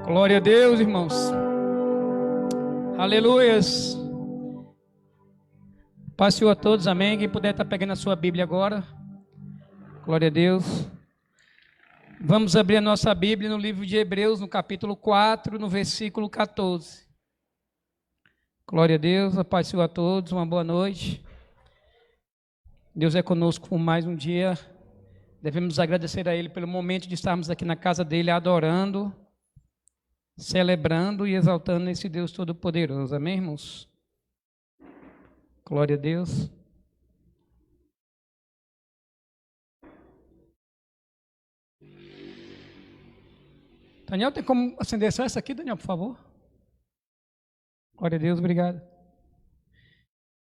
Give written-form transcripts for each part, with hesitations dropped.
Glória a Deus, irmãos. Aleluias. Paz a todos, amém. Quem puder estar pegando a sua Bíblia agora. Glória a Deus. Vamos abrir a nossa Bíblia no livro de Hebreus, no capítulo 4, no versículo 14. Glória a Deus, a paz a todos, uma boa noite. Deus é conosco por mais um dia. Devemos agradecer a Ele pelo momento de estarmos aqui na casa dEle, adorando, celebrando e exaltando esse Deus Todo-Poderoso. Amém, irmãos? Glória a Deus. Daniel, tem como acender só essa aqui, Daniel, por favor? Glória a Deus, obrigado.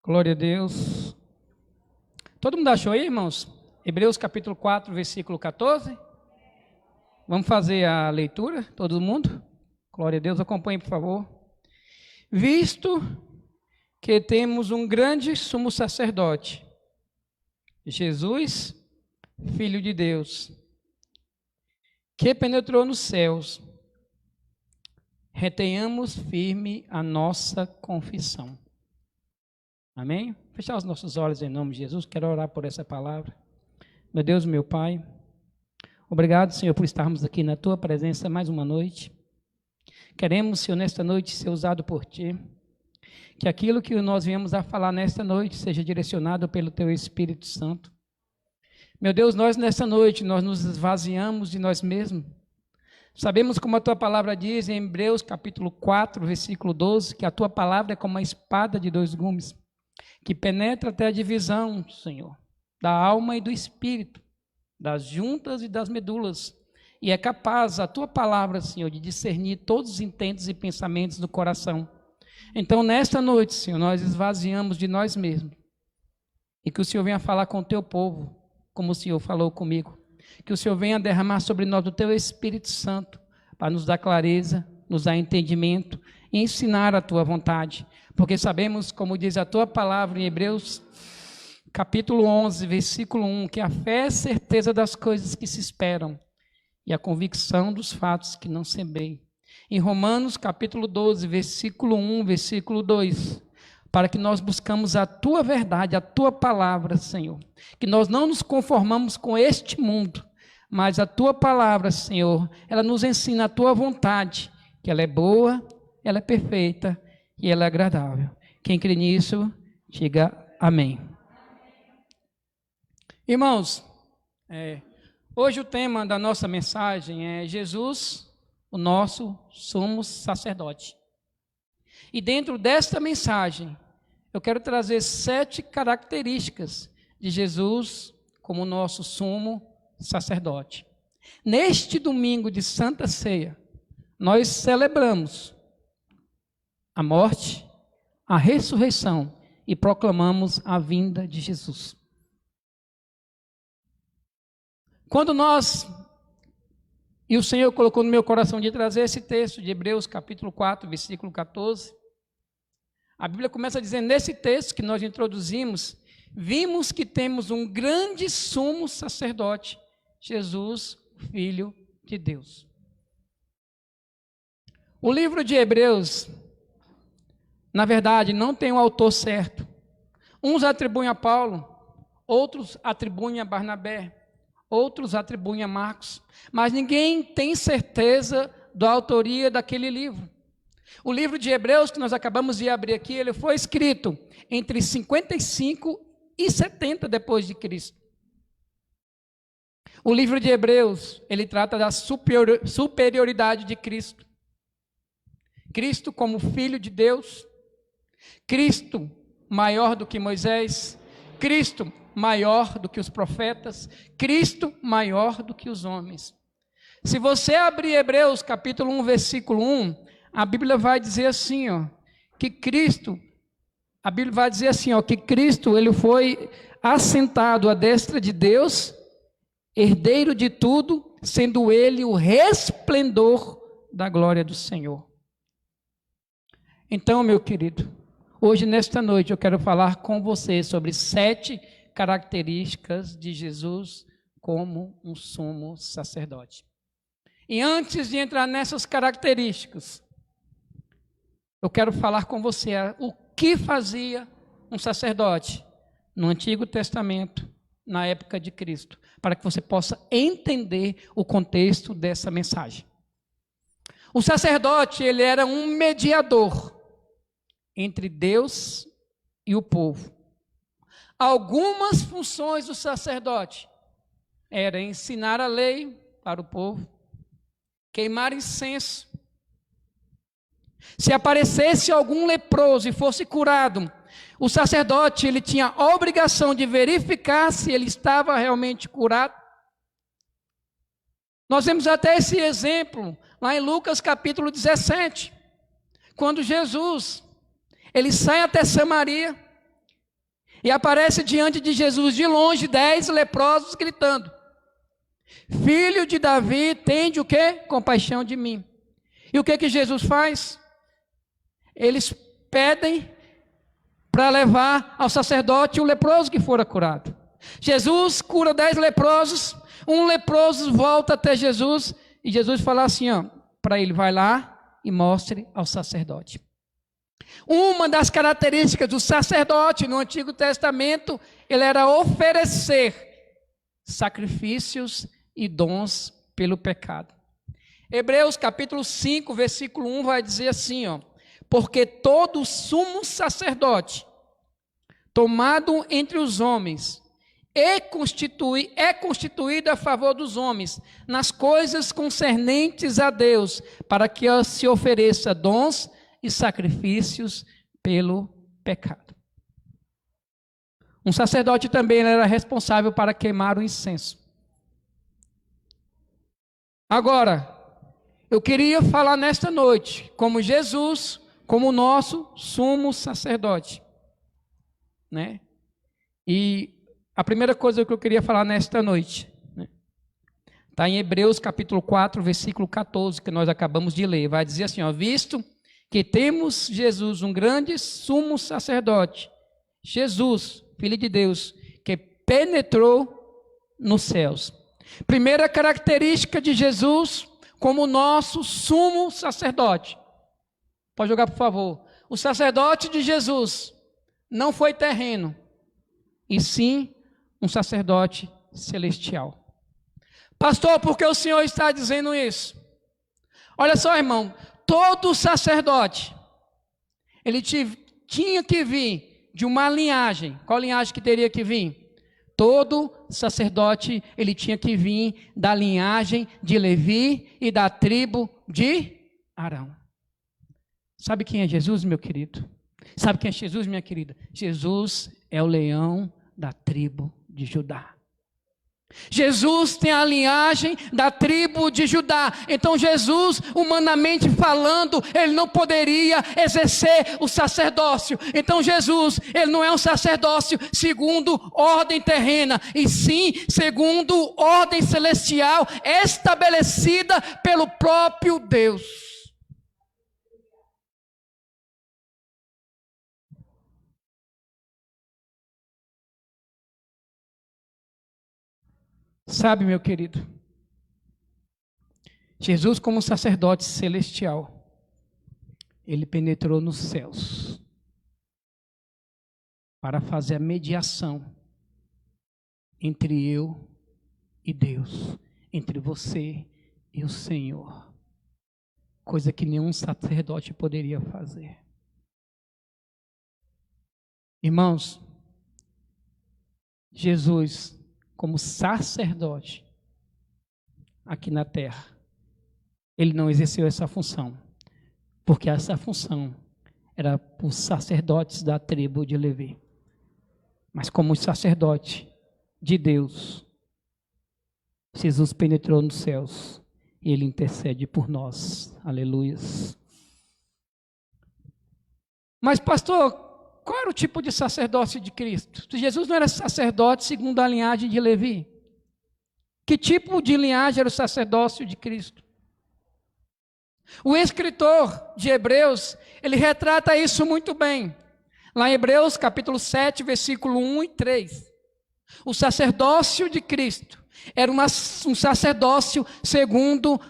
Glória a Deus. Todo mundo achou aí, irmãos? Hebreus capítulo 4, versículo 14. Vamos fazer a leitura, todo mundo? Glória a Deus, acompanhe, por favor. Visto que temos um grande sumo sacerdote, Jesus, Filho de Deus, que penetrou nos céus, retenhamos firme a nossa confissão. Amém? Fechar os nossos olhos em nome de Jesus. Quero orar por essa palavra. Meu Deus, meu Pai, obrigado, Senhor, por estarmos aqui na Tua presença mais uma noite. Queremos, Senhor, nesta noite ser usado por Ti. Que aquilo que nós viemos a falar nesta noite seja direcionado pelo Teu Espírito Santo. Meu Deus, nós nesta noite, nós nos esvaziamos de nós mesmos. Sabemos como a Tua palavra diz em Hebreus capítulo 4, versículo 12, que a Tua palavra é como uma espada de dois gumes, que penetra até a divisão, Senhor, da alma e do espírito, das juntas e das medulas, e é capaz, a Tua palavra, Senhor, de discernir todos os intentos e pensamentos do coração. Então, nesta noite, Senhor, nós esvaziamos de nós mesmos, e que o Senhor venha falar com o Teu povo, como o Senhor falou comigo, que o Senhor venha derramar sobre nós o Teu Espírito Santo, para nos dar clareza, nos dar entendimento, e ensinar a Tua vontade, porque sabemos, como diz a Tua palavra em Hebreus, capítulo 11, versículo 1, que a fé é a certeza das coisas que se esperam e a convicção dos fatos que não se veem. Em Romanos, capítulo 12, versículo 1, versículo 2, para que nós buscamos a Tua verdade, a Tua palavra, Senhor, que nós não nos conformamos com este mundo, mas a Tua palavra, Senhor, ela nos ensina a Tua vontade, que ela é boa, ela é perfeita e ela é agradável. Quem crê nisso, diga amém. Irmãos, hoje o tema da nossa mensagem é Jesus, o nosso sumo sacerdote. E dentro desta mensagem, eu quero trazer 7 características de Jesus como nosso sumo sacerdote. Neste domingo de Santa Ceia, nós celebramos a morte, a ressurreição e proclamamos a vinda de Jesus. Quando e o Senhor colocou no meu coração de trazer esse texto de Hebreus capítulo 4, versículo 14, a Bíblia começa a dizer, nesse texto que nós introduzimos, vimos que temos um grande sumo sacerdote, Jesus, Filho de Deus. O livro de Hebreus, na verdade, não tem um autor certo. Uns atribuem a Paulo, outros atribuem a Barnabé, outros atribuem a Marcos, mas ninguém tem certeza da autoria daquele livro. O livro de Hebreus, que nós acabamos de abrir aqui, ele foi escrito entre 55 e 70 depois de Cristo. O livro de Hebreus, ele trata da superioridade de Cristo. Cristo como Filho de Deus, Cristo maior do que Moisés, Cristo maior do que os profetas, Cristo maior do que os homens. Se você abrir Hebreus capítulo 1, versículo 1, a Bíblia vai dizer assim, que Cristo ele foi assentado à destra de Deus, herdeiro de tudo, sendo ele o resplendor da glória do Senhor. Então, meu querido, hoje nesta noite eu quero falar com você sobre 7 características de Jesus como um sumo sacerdote. E antes de entrar nessas características, eu quero falar com você o que fazia um sacerdote no Antigo Testamento, na época de Cristo, para que você possa entender o contexto dessa mensagem. O sacerdote, ele era um mediador entre Deus e o povo. Algumas funções do sacerdote era ensinar a lei para o povo, queimar incenso. Se aparecesse algum leproso e fosse curado, o sacerdote ele tinha a obrigação de verificar se ele estava realmente curado. Nós vemos até esse exemplo lá em Lucas capítulo 17, quando Jesus ele sai até Samaria e aparece diante de Jesus de longe 10 leprosos gritando: Filho de Davi, tende o quê? Compaixão de mim. E o que Jesus faz? Eles pedem para levar ao sacerdote o leproso que fora curado. Jesus cura 10 leprosos, um leproso volta até Jesus, e Jesus fala assim, para ele, vai lá e mostre ao sacerdote. Uma das características do sacerdote no Antigo Testamento, ele era oferecer sacrifícios e dons pelo pecado. Hebreus capítulo 5, versículo 1 vai dizer assim, porque todo sumo sacerdote, tomado entre os homens, é constituído a favor dos homens, nas coisas concernentes a Deus, para que se ofereça dons e sacrifícios pelo pecado. Um sacerdote também era responsável para queimar o incenso. Agora, eu queria falar nesta noite, como Jesus, como nosso sumo sacerdote, né? E a primeira coisa que eu queria falar nesta noite, né, está em Hebreus capítulo 4, versículo 14, que nós acabamos de ler, vai dizer assim, visto que temos Jesus, um grande sumo sacerdote, Jesus, Filho de Deus, que penetrou nos céus. Primeira característica de Jesus como nosso sumo sacerdote. Pode jogar, por favor. O sacerdote de Jesus não foi terreno, e sim um sacerdote celestial. Pastor, por que o senhor está dizendo isso? Olha só, irmão, todo sacerdote, ele tinha que vir de uma linhagem. Qual linhagem que teria que vir? Todo sacerdote, ele tinha que vir da linhagem de Levi e da tribo de Arão. Sabe quem é Jesus, meu querido? Sabe quem é Jesus, minha querida? Jesus é o leão da tribo de Judá. Jesus tem a linhagem da tribo de Judá. Então Jesus, humanamente falando, ele não poderia exercer o sacerdócio. Então Jesus, ele não é um sacerdócio segundo ordem terrena, e sim segundo ordem celestial estabelecida pelo próprio Deus. Sabe, meu querido, Jesus como sacerdote celestial, ele penetrou nos céus para fazer a mediação entre eu e Deus, entre você e o Senhor, coisa que nenhum sacerdote poderia fazer. Irmãos, Jesus como sacerdote aqui na terra, ele não exerceu essa função, porque essa função era para os sacerdotes da tribo de Levi. Mas como sacerdote de Deus, Jesus penetrou nos céus e ele intercede por nós. Aleluias. Mas pastor, qual era o tipo de sacerdócio de Cristo? Jesus não era sacerdote segundo a linhagem de Levi. Que tipo de linhagem era o sacerdócio de Cristo? O escritor de Hebreus, ele retrata isso muito bem. Lá em Hebreus capítulo 7, versículo 1 e 3. O sacerdócio de Cristo era um sacerdócio segundo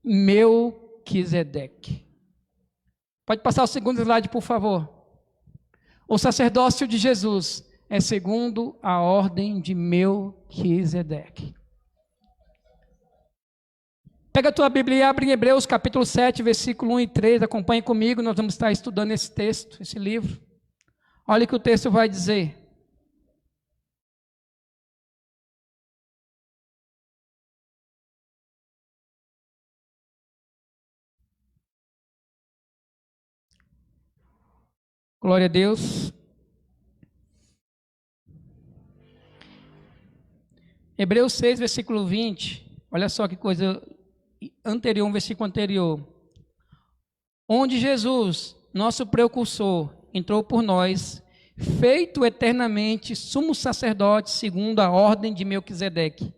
Melquisedeque. Pode passar o segundo slide, por favor. O sacerdócio de Jesus é segundo a ordem de Melquisedeque. Pega a tua Bíblia e abre em Hebreus capítulo 7, versículo 1 e 3. Acompanhe comigo, nós vamos estar estudando esse texto, esse livro. Olha o que o texto vai dizer. Glória a Deus. Hebreus 6, versículo 20. Olha só que coisa anterior, um versículo anterior. Onde Jesus, nosso precursor, entrou por nós, feito eternamente sumo sacerdote segundo a ordem de Melquisedeque.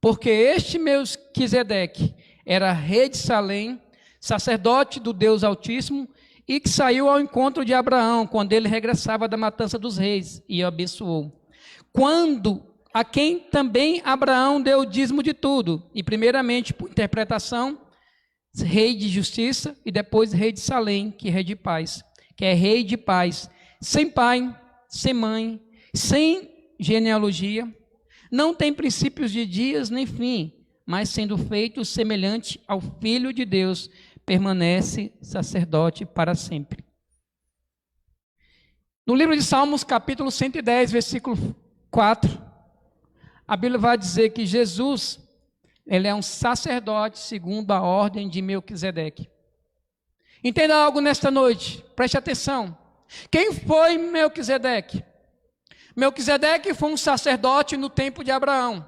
Porque este Melquisedeque era rei de Salém, sacerdote do Deus Altíssimo, e que saiu ao encontro de Abraão, quando ele regressava da matança dos reis, e o abençoou. Quando a quem também Abraão deu o dízimo de tudo, e primeiramente, por interpretação, rei de justiça, e depois rei de Salém, que é rei de paz, sem pai, sem mãe, sem genealogia, não tem princípios de dias nem fim, mas sendo feito semelhante ao Filho de Deus, permanece sacerdote para sempre. No livro de Salmos, capítulo 110, versículo 4, a Bíblia vai dizer que Jesus, ele é um sacerdote segundo a ordem de Melquisedeque. Entenda algo nesta noite, preste atenção. Quem foi Melquisedeque? Melquisedeque foi um sacerdote no tempo de Abraão.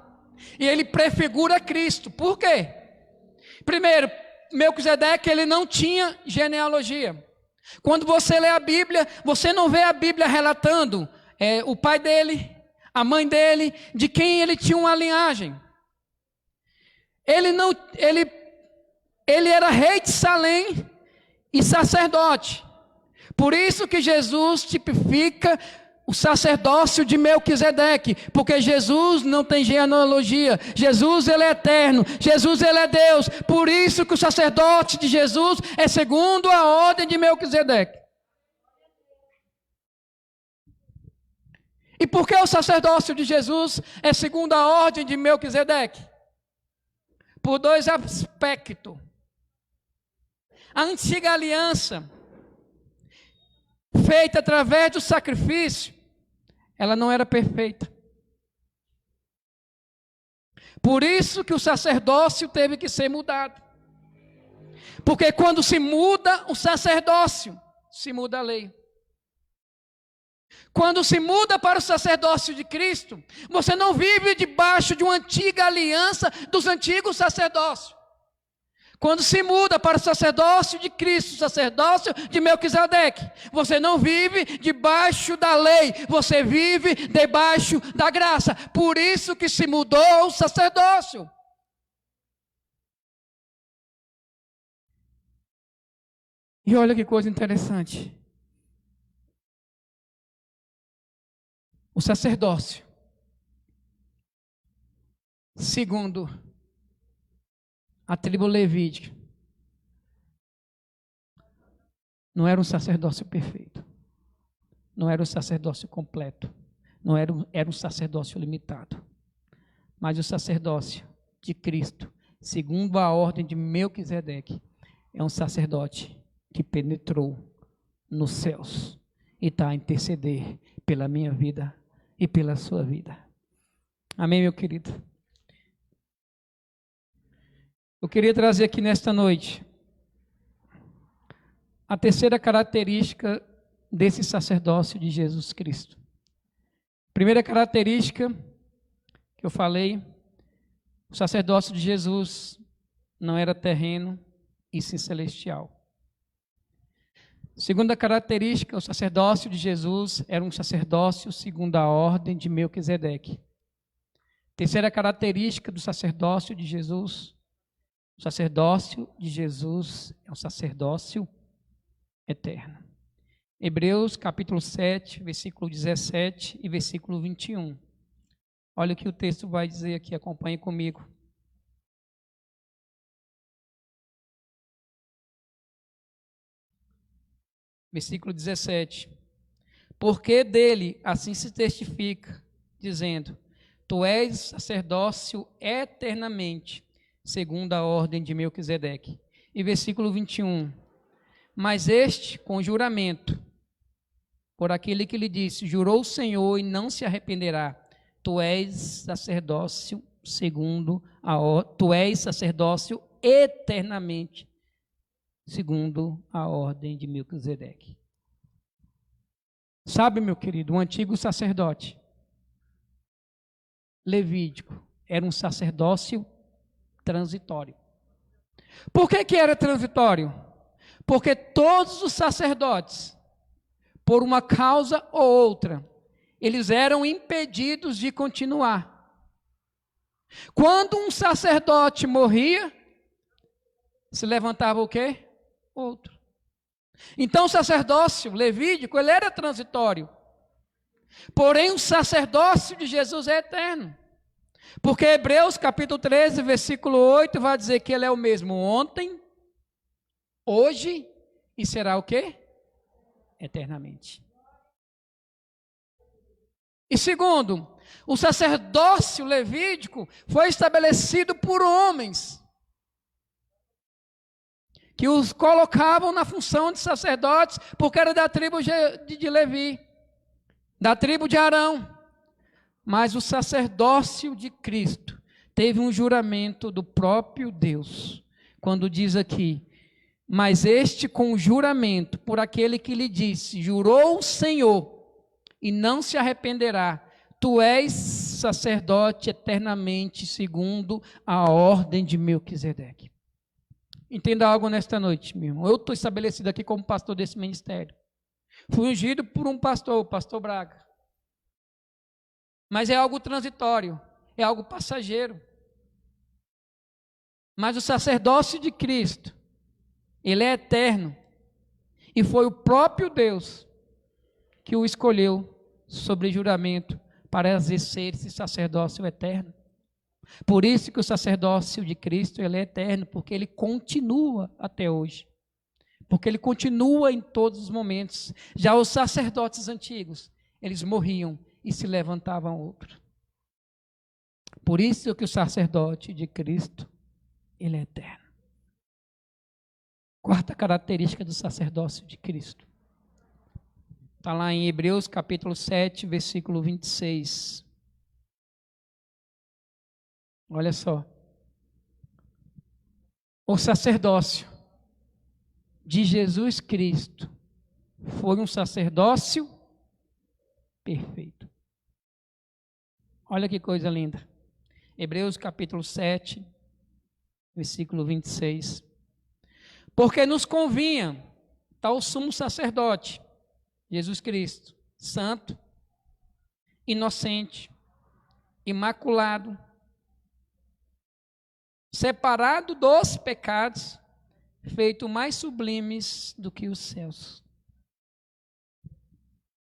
E ele prefigura Cristo. Por quê? Primeiro, Melquisedeque, ele não tinha genealogia. Quando você lê a Bíblia, você não vê a Bíblia relatando o pai dele, a mãe dele, de quem ele tinha uma linhagem. Ele era rei de Salém e sacerdote. Por isso que Jesus tipifica o sacerdócio de Melquisedeque, porque Jesus não tem genealogia, Jesus ele é eterno, Jesus ele é Deus, por isso que o sacerdote de Jesus é segundo a ordem de Melquisedeque. E por que o sacerdócio de Jesus é segundo a ordem de Melquisedeque? Por dois aspectos. A antiga aliança, feita através do sacrifício, ela não era perfeita. Por isso que o sacerdócio teve que ser mudado. Porque quando se muda o sacerdócio, se muda a lei. Quando se muda para o sacerdócio de Cristo, você não vive debaixo de uma antiga aliança dos antigos sacerdócios. Quando se muda para o sacerdócio de Cristo, o sacerdócio de Melquisedeque, você não vive debaixo da lei, você vive debaixo da graça. Por isso que se mudou o sacerdócio. E olha que coisa interessante. O sacerdócio, segundo a tribo levítica, não era um sacerdócio perfeito, não era um sacerdócio completo, não era um sacerdócio limitado, mas o sacerdócio de Cristo, segundo a ordem de Melquisedeque, é um sacerdote que penetrou nos céus e está a interceder pela minha vida e pela sua vida. Amém, meu querido? Eu queria trazer aqui nesta noite a terceira característica desse sacerdócio de Jesus Cristo. Primeira característica que eu falei, o sacerdócio de Jesus não era terreno e sim celestial. Segunda característica, o sacerdócio de Jesus era um sacerdócio segundo a ordem de Melquisedeque. Terceira característica do sacerdócio de Jesus, o sacerdócio de Jesus é um sacerdócio eterno. Hebreus capítulo 7, versículo 17 e versículo 21. Olha o que o texto vai dizer aqui, acompanhe comigo. versículo 17. Porque dele assim se testifica, dizendo: Tu és sacerdócio eternamente, segundo a ordem de Melquisedeque. E versículo 21. Mas este, com juramento, por aquele que lhe disse: Jurou o Senhor e não se arrependerá. Tu és sacerdócio segundo a ordem, tu és sacerdócio eternamente, segundo a ordem de Melquisedeque. Sabe, meu querido, o antigo sacerdote levítico era um sacerdócio transitório. Por que era transitório? Porque todos os sacerdotes, por uma causa ou outra, eles eram impedidos de continuar. Quando um sacerdote morria, se levantava o quê? Outro. Então o sacerdócio levítico, ele era transitório. Porém o sacerdócio de Jesus é eterno. Porque Hebreus capítulo 13, versículo 8 vai dizer que ele é o mesmo ontem, hoje e será o quê? Eternamente. E segundo, o sacerdócio levítico foi estabelecido por homens que os colocavam na função de sacerdotes, porque era da tribo de Levi, da tribo de Arão. Mas o sacerdócio de Cristo teve um juramento do próprio Deus, quando diz aqui: mas este com juramento, por aquele que lhe disse: jurou o Senhor e não se arrependerá, tu és sacerdote eternamente, segundo a ordem de Melquisedeque. Entenda algo nesta noite, meu irmão. Eu estou estabelecido aqui como pastor desse ministério. Fui ungido por um pastor, o pastor Braga. Mas é algo transitório, é algo passageiro. Mas o sacerdócio de Cristo, ele é eterno. E foi o próprio Deus que o escolheu sobre juramento para exercer esse sacerdócio eterno. Por isso que o sacerdócio de Cristo, ele é eterno, porque ele continua até hoje. Porque ele continua em todos os momentos. Já os sacerdotes antigos, eles morriam e se levantavam outro. Por isso que o sacerdote de Cristo, ele é eterno. Quarta característica do sacerdócio de Cristo. Está lá em Hebreus capítulo 7, versículo 26. Olha só. O sacerdócio de Jesus Cristo foi um sacerdócio perfeito. Olha que coisa linda. Hebreus capítulo 7, versículo 26. Porque nos convinha tal sumo sacerdote, Jesus Cristo, santo, inocente, imaculado, separado dos pecados, feito mais sublimes do que os céus.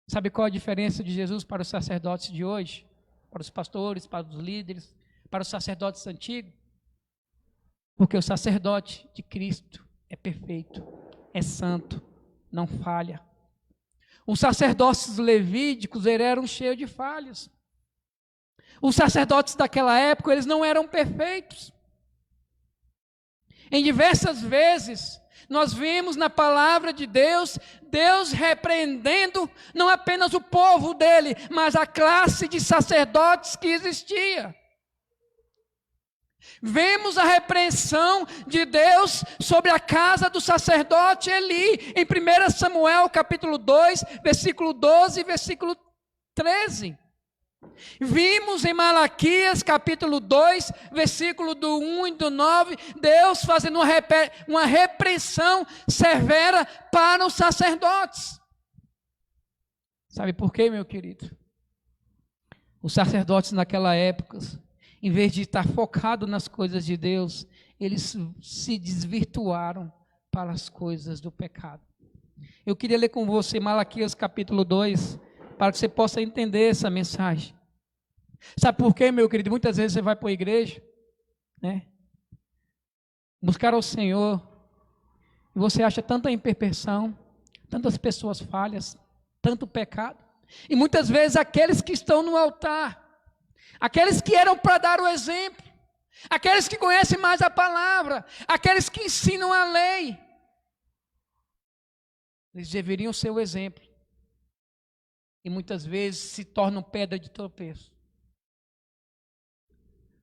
Sabe qual a diferença de Jesus para os sacerdotes de hoje? Para os pastores, para os líderes, para os sacerdotes antigos? Porque o sacerdote de Cristo é perfeito, é santo, não falha. Os sacerdócios levíticos eram cheios de falhas. Os sacerdotes daquela época, eles não eram perfeitos. Em diversas vezes, nós vimos na palavra de Deus, Deus repreendendo não apenas o povo dele, mas a classe de sacerdotes que existia. Vemos a repreensão de Deus sobre a casa do sacerdote Eli, em 1 Samuel capítulo 2, versículo 12 e versículo 13. Vimos em Malaquias capítulo 2, versículo do 1 e do 9, Deus fazendo uma repreensão severa para os sacerdotes. Sabe por quê, meu querido? Os sacerdotes naquela época, em vez de estar focado nas coisas de Deus, eles se desvirtuaram para as coisas do pecado. Eu queria ler com você Malaquias capítulo 2, para que você possa entender essa mensagem. Sabe por quê, meu querido? Muitas vezes você vai para a igreja, né? Buscar ao Senhor, e você acha tanta imperfeição, tantas pessoas falhas, tanto pecado. E muitas vezes aqueles que estão no altar, aqueles que eram para dar o exemplo, aqueles que conhecem mais a palavra, aqueles que ensinam a lei, eles deveriam ser o exemplo. E muitas vezes se tornam pedra de tropeço.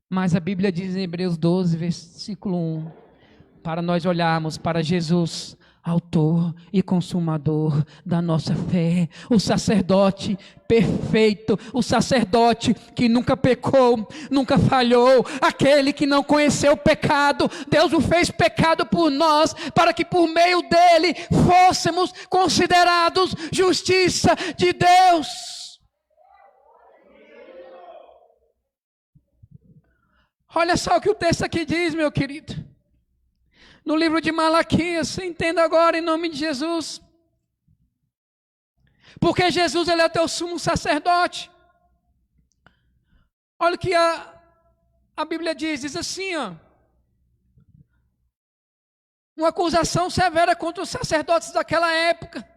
Mas a Bíblia diz em Hebreus 12, versículo 1, para nós olharmos para Jesus, autor e consumador da nossa fé, o sacerdote perfeito, o sacerdote que nunca pecou, nunca falhou, aquele que não conheceu o pecado. Deus o fez pecado por nós, para que por meio dele fôssemos considerados justiça de Deus. Olha só o que o texto aqui diz, meu querido. No livro de Malaquias, entenda agora em nome de Jesus. Porque Jesus, ele é o teu sumo sacerdote. Olha o que a Bíblia diz assim, ó. Uma acusação severa contra os sacerdotes daquela época.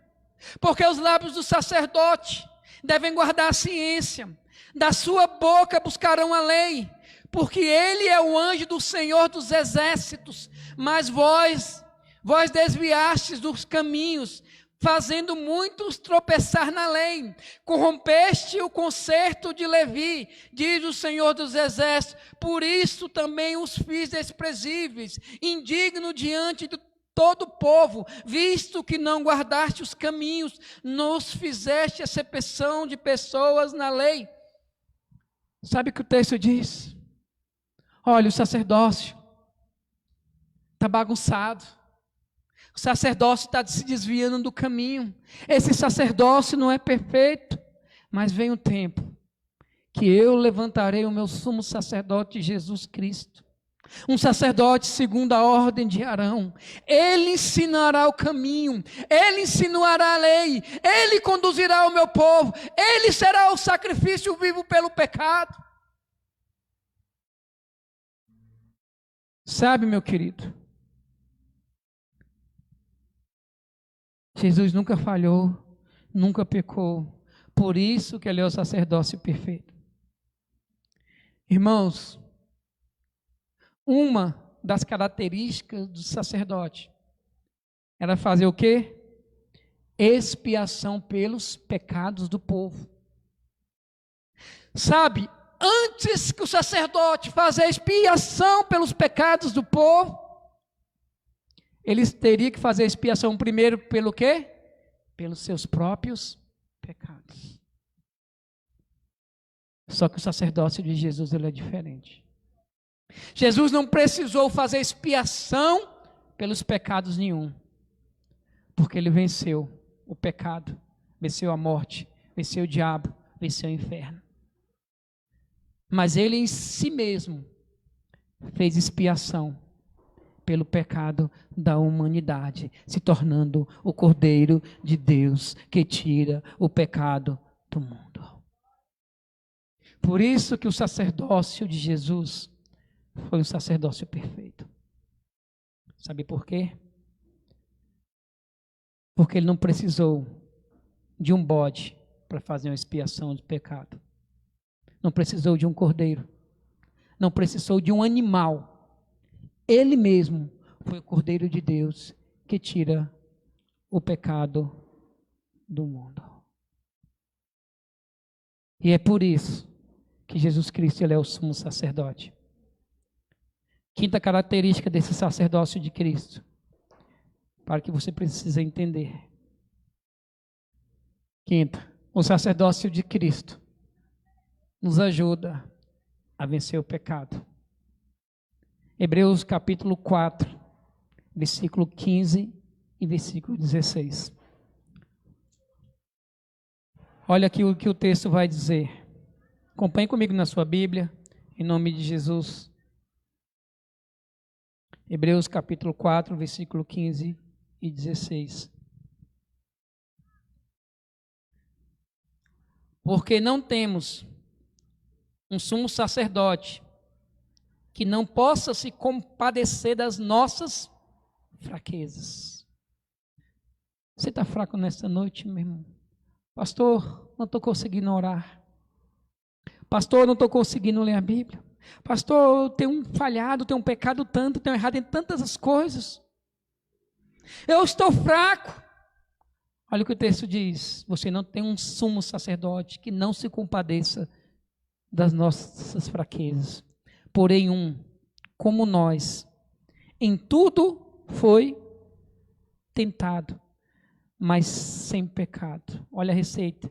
Porque os lábios do sacerdote devem guardar a ciência. Da sua boca buscarão a lei. Porque ele é o anjo do Senhor dos exércitos, mas vós desviastes dos caminhos, fazendo muitos tropeçar na lei, corrompeste o concerto de Levi, diz o Senhor dos exércitos, por isso também os fiz desprezíveis, indigno diante de todo o povo, visto que não guardaste os caminhos, nos fizeste acepção de pessoas na lei. Sabe o que o texto diz? Olha, o sacerdócio está bagunçado. O sacerdócio está se desviando do caminho. Esse sacerdócio não é perfeito. Mas vem o tempo que eu levantarei o meu sumo sacerdote Jesus Cristo. Um sacerdote segundo a ordem de Arão. Ele ensinará o caminho. Ele ensinará a lei. Ele conduzirá o meu povo. Ele será o sacrifício vivo pelo pecado. Sabe, meu querido, Jesus nunca falhou, nunca pecou, por isso que ele é o sacerdócio perfeito. Irmãos, uma das características do sacerdote era fazer o quê? Expiação pelos pecados do povo. Sabe, antes que o sacerdote fazer expiação pelos pecados do povo, eles teriam que fazer expiação primeiro pelo quê? Pelos seus próprios pecados. Só que o sacerdócio de Jesus, ele é diferente. Jesus não precisou fazer expiação pelos pecados nenhum, porque ele venceu o pecado, venceu a morte, venceu o diabo, venceu o inferno. Mas ele em si mesmo fez expiação pelo pecado da humanidade, se tornando o Cordeiro de Deus que tira o pecado do mundo. Por isso que o sacerdócio de Jesus foi um sacerdócio perfeito. Sabe por quê? Porque ele não precisou de um bode para fazer uma expiação de pecado. Não precisou de um cordeiro, não precisou de um animal. Ele mesmo foi o Cordeiro de Deus que tira o pecado do mundo. E é por isso que Jesus Cristo, ele é o sumo sacerdote. Quinta característica desse sacerdócio de Cristo, para que você precisa entender. Quinta, o sacerdócio de Cristo nos ajuda a vencer o pecado. Hebreus capítulo 4, versículo 15 e versículo 16. Olha aqui o que o texto vai dizer. Acompanhe comigo na sua Bíblia, em nome de Jesus. Hebreus capítulo 4, versículo 15 e 16. Porque não temos um sumo sacerdote que não possa se compadecer das nossas fraquezas. Você está fraco nessa noite, meu irmão? Pastor, não estou conseguindo orar. Pastor, não estou conseguindo ler a Bíblia. Pastor, eu tenho falhado, tenho pecado tanto, tenho errado em tantas as coisas. Eu estou fraco. Olha o que o texto diz. Você não tem um sumo sacerdote que não se compadeça das nossas fraquezas. Porém, como nós, em tudo foi tentado, mas sem pecado. Olha a receita.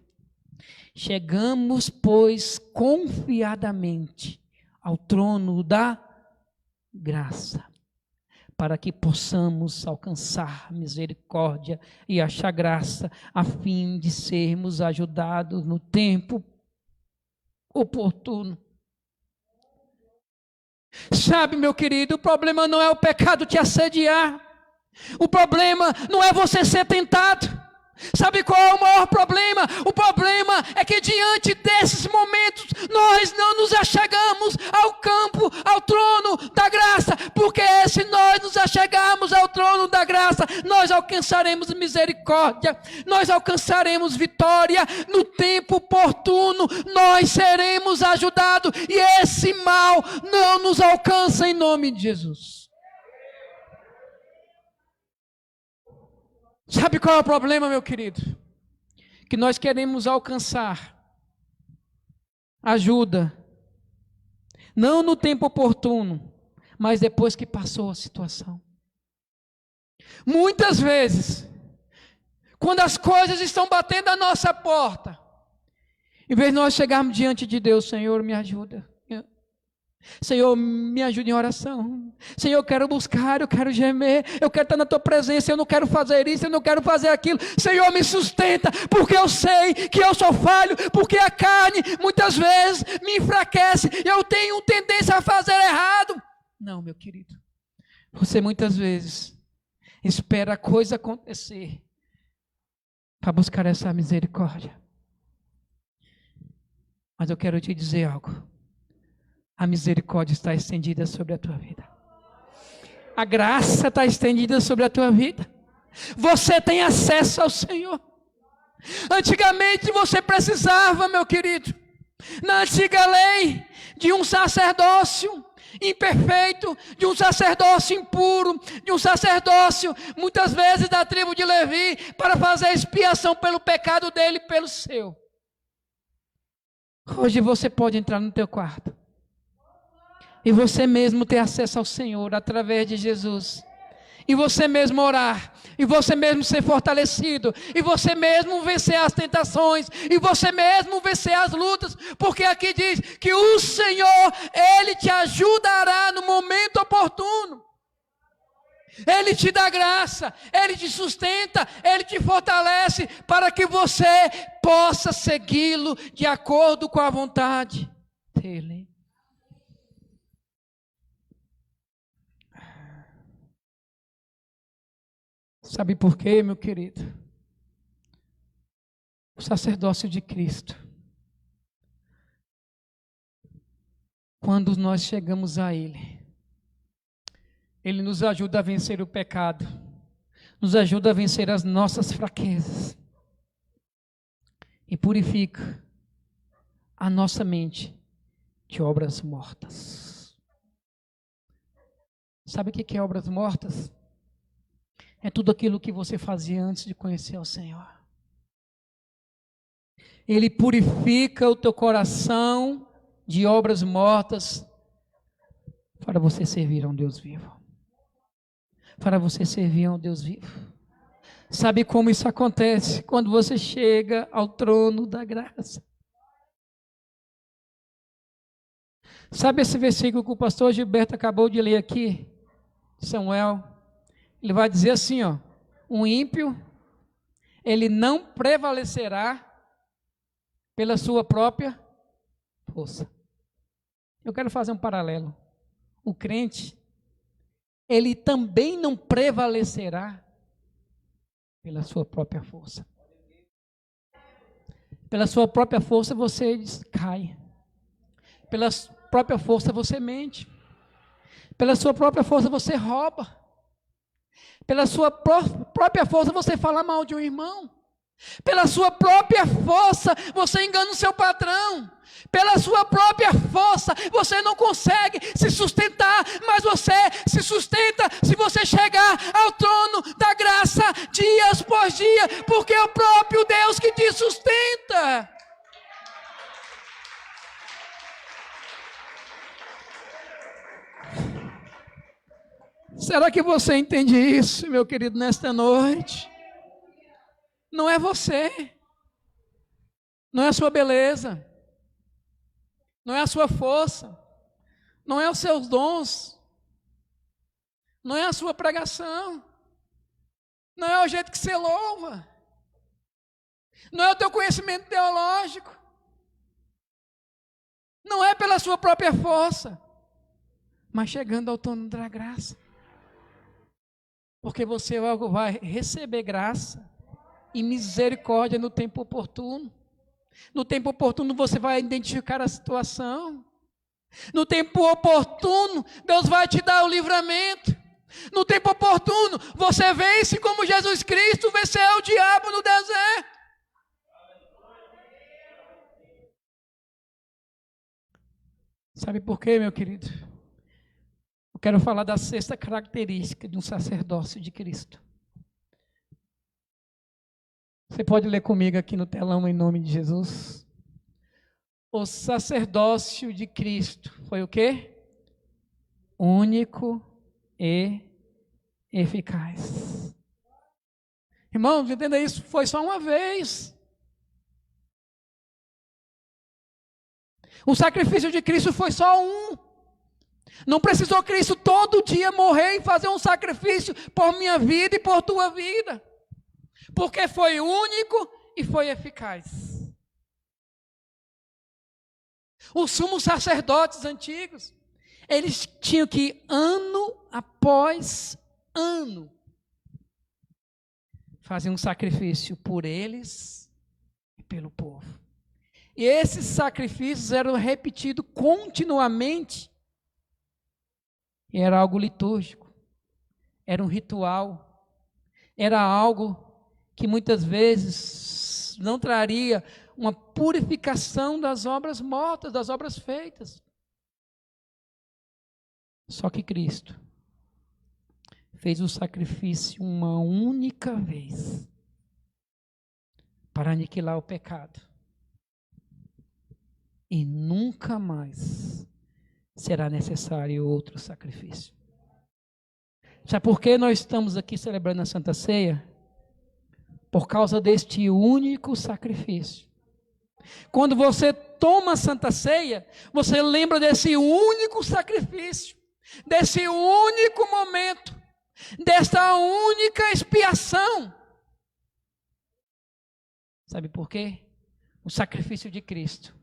Chegamos, pois, confiadamente ao trono da graça, para que possamos alcançar misericórdia e achar graça, a fim de sermos ajudados no tempo oportuno. Sabe, meu querido, o problema não é o pecado te assediar. O problema não é você ser tentado. Sabe qual é o maior problema? O problema é que diante desses momentos nós não nos achegamos ao campo, ao trono da graça, porque se nós nos achegarmos ao trono da graça, nós alcançaremos misericórdia, nós alcançaremos vitória, no tempo oportuno nós seremos ajudados e esse mal não nos alcança em nome de Jesus. Sabe qual é o problema, meu querido? Que nós queremos alcançar ajuda, não no tempo oportuno, mas depois que passou a situação. Muitas vezes, quando as coisas estão batendo à nossa porta, em vez de nós chegarmos diante de Deus, Senhor, me ajuda. Senhor, me ajude em oração. Senhor, eu quero buscar, eu quero gemer, eu quero estar na tua presença, eu não quero fazer isso, eu não quero fazer aquilo. Senhor, me sustenta, porque eu sei que eu sou falho, porque a carne muitas vezes me enfraquece, eu tenho tendência a fazer errado. Não, meu querido, você muitas vezes espera a coisa acontecer para buscar essa misericórdia. Mas eu quero te dizer algo. A misericórdia está estendida sobre a tua vida. A graça está estendida sobre a tua vida. Você tem acesso ao Senhor. Antigamente você precisava, meu querido, na antiga lei, de um sacerdócio imperfeito, de um sacerdócio impuro, de um sacerdócio, muitas vezes da tribo de Levi, para fazer expiação pelo pecado dele e pelo seu. Hoje você pode entrar no teu quarto e você mesmo ter acesso ao Senhor através de Jesus. E você mesmo orar. E você mesmo ser fortalecido. E você mesmo vencer as tentações. E você mesmo vencer as lutas. Porque aqui diz que o Senhor, Ele te ajudará no momento oportuno. Ele te dá graça. Ele te sustenta. Ele te fortalece. Para que você possa segui-lo de acordo com a vontade dEle. Sabe por quê, meu querido? O sacerdócio de Cristo. Quando nós chegamos a Ele, Ele nos ajuda a vencer o pecado, nos ajuda a vencer as nossas fraquezas e purifica a nossa mente de obras mortas. Sabe o que é obras mortas? É tudo aquilo que você fazia antes de conhecer o Senhor. Ele purifica o teu coração de obras mortas para você servir a um Deus vivo. Para você servir a um Deus vivo. Sabe como isso acontece? Quando você chega ao trono da graça. Sabe esse versículo que o pastor Gilberto acabou de ler aqui? Samuel. Ele vai dizer assim, ó, um ímpio, ele não prevalecerá pela sua própria força. Eu quero fazer um paralelo. O crente, ele também não prevalecerá pela sua própria força. Pela sua própria força você cai. Pela própria força você mente. Pela sua própria força você rouba. Pela sua própria força você fala mal de um irmão. Pela sua própria força você engana o seu patrão. Pela sua própria força você não consegue se sustentar, mas você se sustenta se você chegar ao trono da graça dia após dia, porque é o próprio Deus que te sustenta. Será que você entende isso, meu querido, nesta noite? Não é você, não é a sua beleza, não é a sua força, não é os seus dons, não é a sua pregação, não é o jeito que você louva, não é o teu conhecimento teológico, não é pela sua própria força, mas chegando ao trono da graça. Porque você vai receber graça e misericórdia no tempo oportuno. No tempo oportuno você vai identificar a situação. No tempo oportuno Deus vai te dar o livramento. No tempo oportuno você vence como Jesus Cristo venceu o diabo no deserto. Sabe por quê, meu querido? Eu quero falar da sexta característica de um sacerdócio de Cristo. Você pode ler comigo aqui no telão em nome de Jesus? O sacerdócio de Cristo foi o quê? Único e eficaz. Irmãos, entenda isso, foi só uma vez. O sacrifício de Cristo foi só um. Não precisou Cristo todo dia morrer e fazer um sacrifício por minha vida e por tua vida. Porque foi único e foi eficaz. Os sumos sacerdotes antigos, eles tinham que ir ano após ano fazer um sacrifício por eles e pelo povo. E esses sacrifícios eram repetidos continuamente. E era algo litúrgico, era um ritual, era algo que muitas vezes não traria uma purificação das obras mortas, das obras feitas. Só que Cristo fez o sacrifício uma única vez para aniquilar o pecado. E nunca mais será necessário outro sacrifício. Sabe por que nós estamos aqui celebrando a Santa Ceia? Por causa deste único sacrifício. Quando você toma a Santa Ceia, você lembra desse único sacrifício, desse único momento, desta única expiação. Sabe por quê? O sacrifício de Cristo,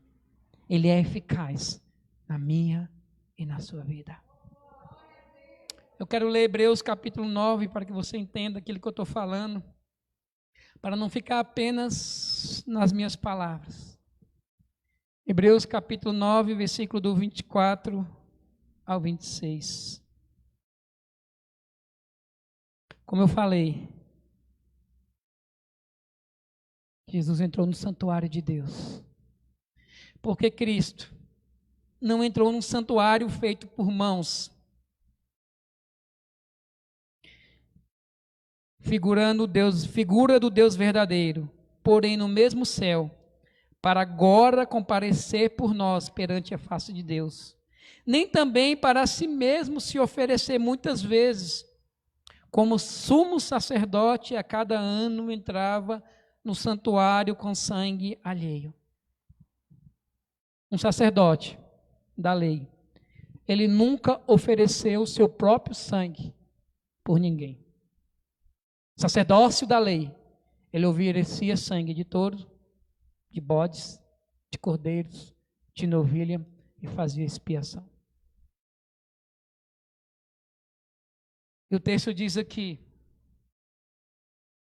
ele é eficaz na minha e na sua vida. Eu quero ler Hebreus capítulo 9 para que você entenda aquilo que eu estou falando, para não ficar apenas nas minhas palavras. Hebreus capítulo 9, versículo do 24 ao 26. Como eu falei, Jesus entrou no santuário de Deus. Porque Cristo não entrou num santuário feito por mãos, figura do Deus verdadeiro, porém no mesmo céu, para agora comparecer por nós perante a face de Deus. Nem também para si mesmo se oferecer muitas vezes, como sumo sacerdote a cada ano entrava no santuário com sangue alheio. Um sacerdote da lei, ele nunca ofereceu o seu próprio sangue por ninguém. Sacerdócio da lei, ele oferecia sangue de touros, de bodes, de cordeiros, de novilha e fazia expiação. E o texto diz aqui,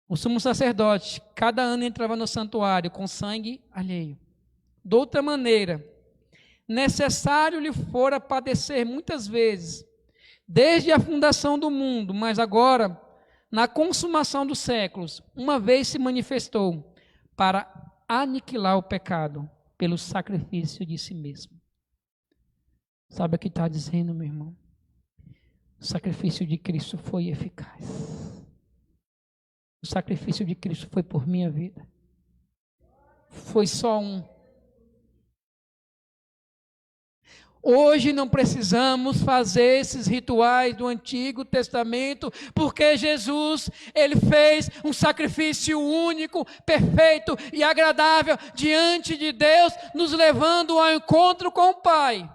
o sumo sacerdote, cada ano entrava no santuário com sangue alheio. De outra maneira, necessário lhe fora padecer muitas vezes, desde a fundação do mundo, mas agora, na consumação dos séculos, uma vez se manifestou para aniquilar o pecado pelo sacrifício de si mesmo. Sabe o que está dizendo, meu irmão? O sacrifício de Cristo foi eficaz. O sacrifício de Cristo foi por minha vida. Foi só um. Hoje não precisamos fazer esses rituais do Antigo Testamento, porque Jesus, Ele fez um sacrifício único, perfeito e agradável diante de Deus, nos levando ao encontro com o Pai.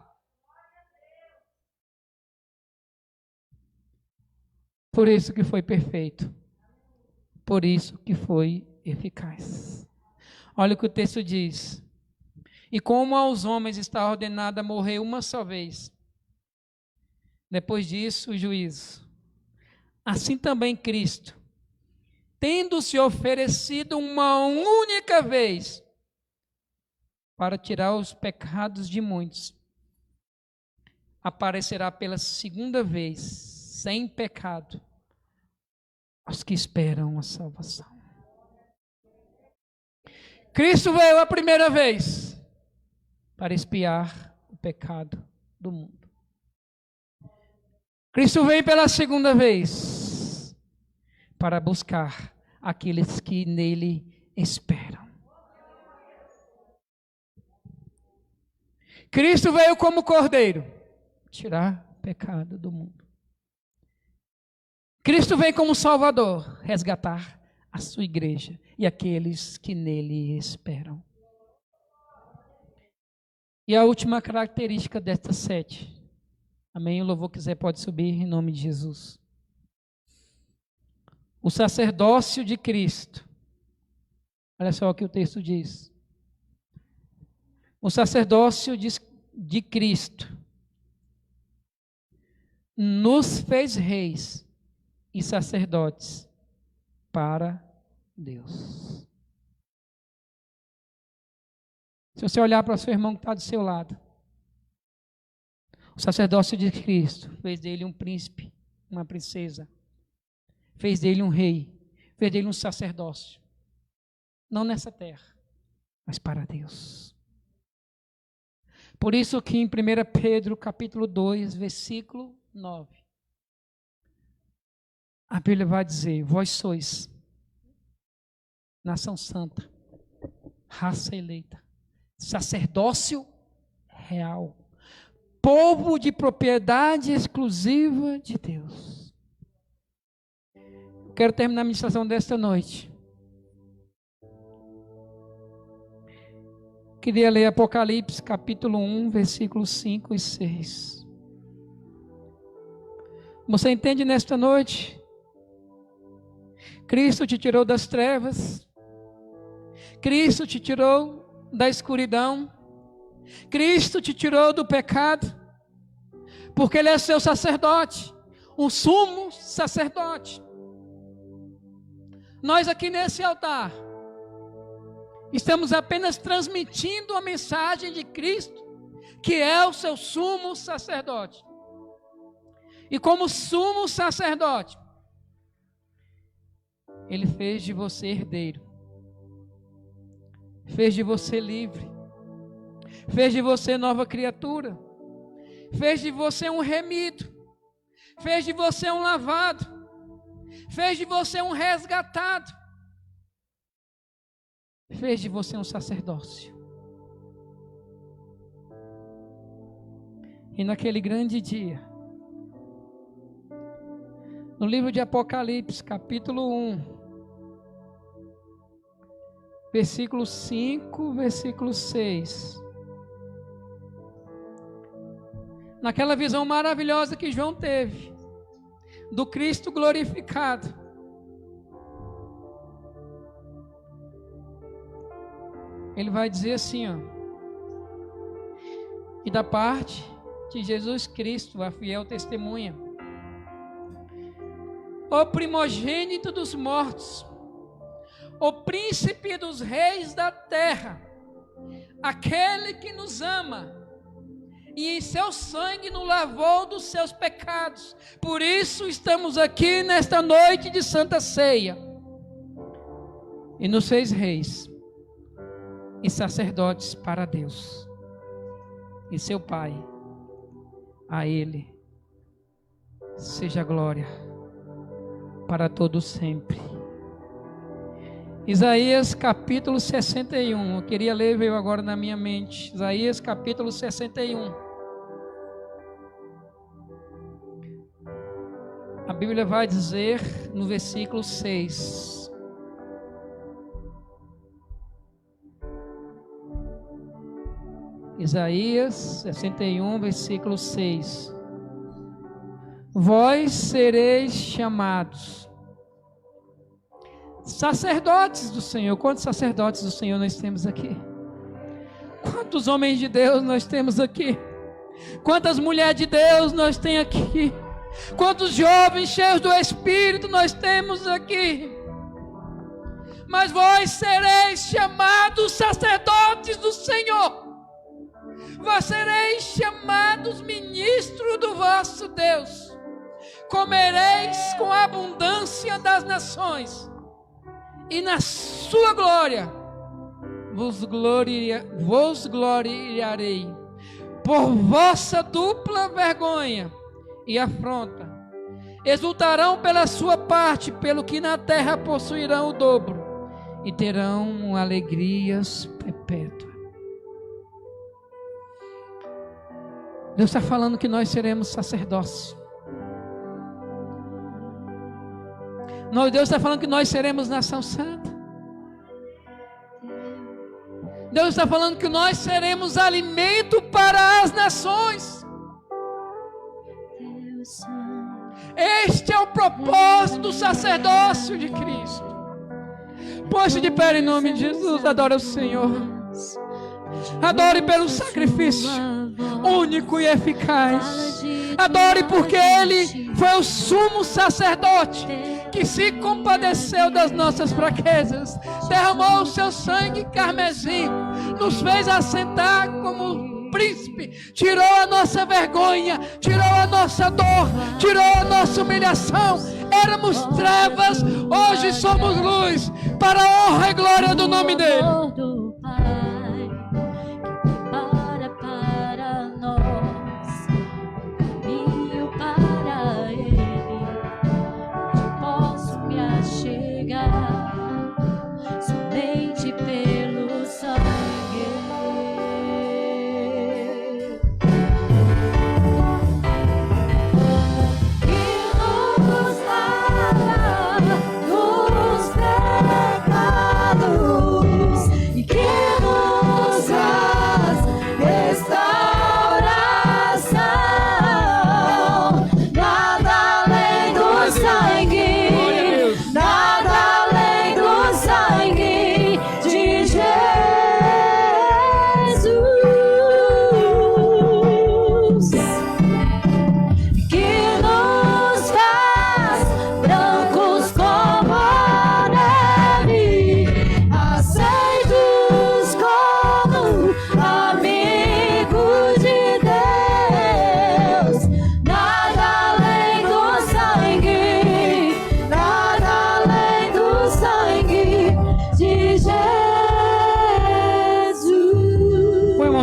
Por isso que foi perfeito. Por isso que foi eficaz. Olha o que o texto diz. E como aos homens está ordenado a morrer uma só vez, depois disso o juízo. Assim também Cristo, tendo se oferecido uma única vez para tirar os pecados de muitos, aparecerá pela segunda vez, sem pecado, aos que esperam a salvação. Cristo veio a primeira vez para expiar o pecado do mundo. Cristo veio pela segunda vez para buscar aqueles que nele esperam. Cristo veio como cordeiro tirar o pecado do mundo. Cristo veio como Salvador resgatar a sua igreja e aqueles que nele esperam. E a última característica destas 7. Amém? O louvor quiser pode subir em nome de Jesus. O sacerdócio de Cristo. Olha só o que o texto diz. O sacerdócio de Cristo nos fez reis e sacerdotes para Deus. Se você olhar para o seu irmão que está do seu lado, o sacerdócio de Cristo fez dele um príncipe, uma princesa, fez dele um rei, fez dele um sacerdócio, não nessa terra, mas para Deus. Por isso que em 1 Pedro capítulo 2, versículo 9, a Bíblia vai dizer: vós sois nação santa, raça eleita, sacerdócio real, povo de propriedade exclusiva de Deus. Quero terminar a ministração desta noite. Queria ler Apocalipse capítulo 1, versículos 5 e 6. Você entende nesta noite? Cristo te tirou das trevas, Cristo te tirou da escuridão, Cristo te tirou do pecado, porque Ele é seu sacerdote, um sumo sacerdote. Nós aqui nesse altar estamos apenas transmitindo a mensagem de Cristo, que é o seu sumo sacerdote. E como sumo sacerdote, Ele fez de você herdeiro, fez de você livre, fez de você nova criatura, fez de você um remido, fez de você um lavado, fez de você um resgatado, fez de você um sacerdócio. E naquele grande dia, no livro de Apocalipse, capítulo 1, versículo 5, versículo 6. Naquela visão maravilhosa que João teve, do Cristo glorificado, ele vai dizer assim, ó: e da parte de Jesus Cristo, a fiel testemunha, o primogênito dos mortos, o príncipe dos reis da terra, aquele que nos ama e em seu sangue nos lavou dos seus pecados. Por isso estamos aqui nesta noite de Santa Ceia, e nos fez reis e sacerdotes para Deus e seu Pai. A Ele seja glória para todos sempre. Isaías capítulo 61, eu queria ler, veio agora na minha mente. Isaías capítulo 61. A Bíblia vai dizer no versículo 6. Isaías 61, versículo 6. Vós sereis chamados sacerdotes do Senhor. Quantos sacerdotes do Senhor nós temos aqui? Quantos homens de Deus nós temos aqui? Quantas mulheres de Deus nós temos aqui? Quantos jovens cheios do Espírito nós temos aqui? Mas vós sereis chamados sacerdotes do Senhor. Vós sereis chamados ministros do vosso Deus. Comereis com a abundância das nações, e na sua glória vos gloriarei. Por vossa dupla vergonha e afronta exultarão pela sua parte, pelo que na terra possuirão o dobro, e terão alegrias perpétuas. Deus está falando que nós seremos sacerdócio. Deus está falando que nós seremos nação santa. Deus está falando que nós seremos alimento para as nações. Este é o propósito do sacerdócio de Cristo. Poste de pé em nome de Jesus, adore o Senhor. Adore pelo sacrifício único e eficaz. Adore porque Ele foi o sumo sacerdote que se compadeceu das nossas fraquezas, derramou o seu sangue carmesim, nos fez assentar como príncipe, tirou a nossa vergonha, tirou a nossa dor, tirou a nossa humilhação. Éramos trevas, hoje somos luz, para a honra e glória do nome dEle.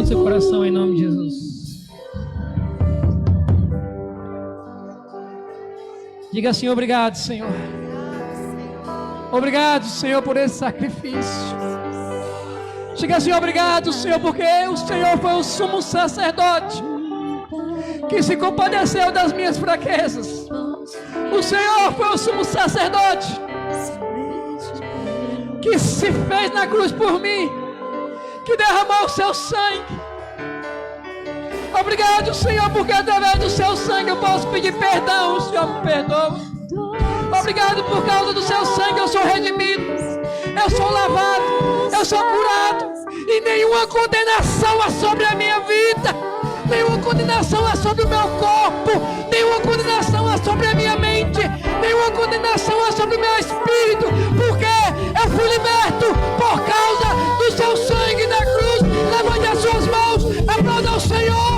Seu coração em nome de Jesus. Diga assim: obrigado, Senhor. Obrigado, Senhor, por esse sacrifício. Diga assim: obrigado, Senhor, porque o Senhor foi o sumo sacerdote que se compadeceu das minhas fraquezas. O Senhor foi o sumo sacerdote que se fez na cruz por mim, que derramou o seu sangue. Obrigado, Senhor, porque através do seu sangue eu posso pedir perdão, o Senhor me perdoa. Obrigado, por causa do seu sangue eu sou redimido, eu sou lavado, eu sou curado, e nenhuma condenação há sobre a minha vida, nenhuma condenação há sobre o meu corpo, nenhuma condenação há sobre a minha mente, nenhuma condenação há sobre o meu espírito, porque eu fui liberto por causa do seu sangue na cruz. Levante as suas mãos, aplauda ao Senhor.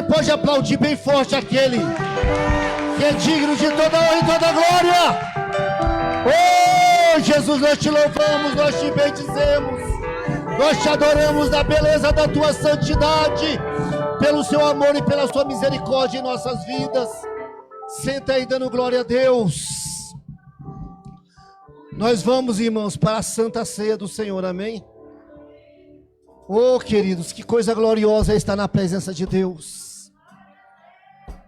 Você pode aplaudir bem forte aquele que é digno de toda honra e toda glória. Oh, Jesus, nós te louvamos, nós te bendizemos, nós te adoramos da beleza da tua santidade, pelo seu amor e pela sua misericórdia em nossas vidas. Senta aí dando glória a Deus. Nós vamos, irmãos, para a Santa Ceia do Senhor, amém? Oh, queridos, que coisa gloriosa é estar na presença de Deus.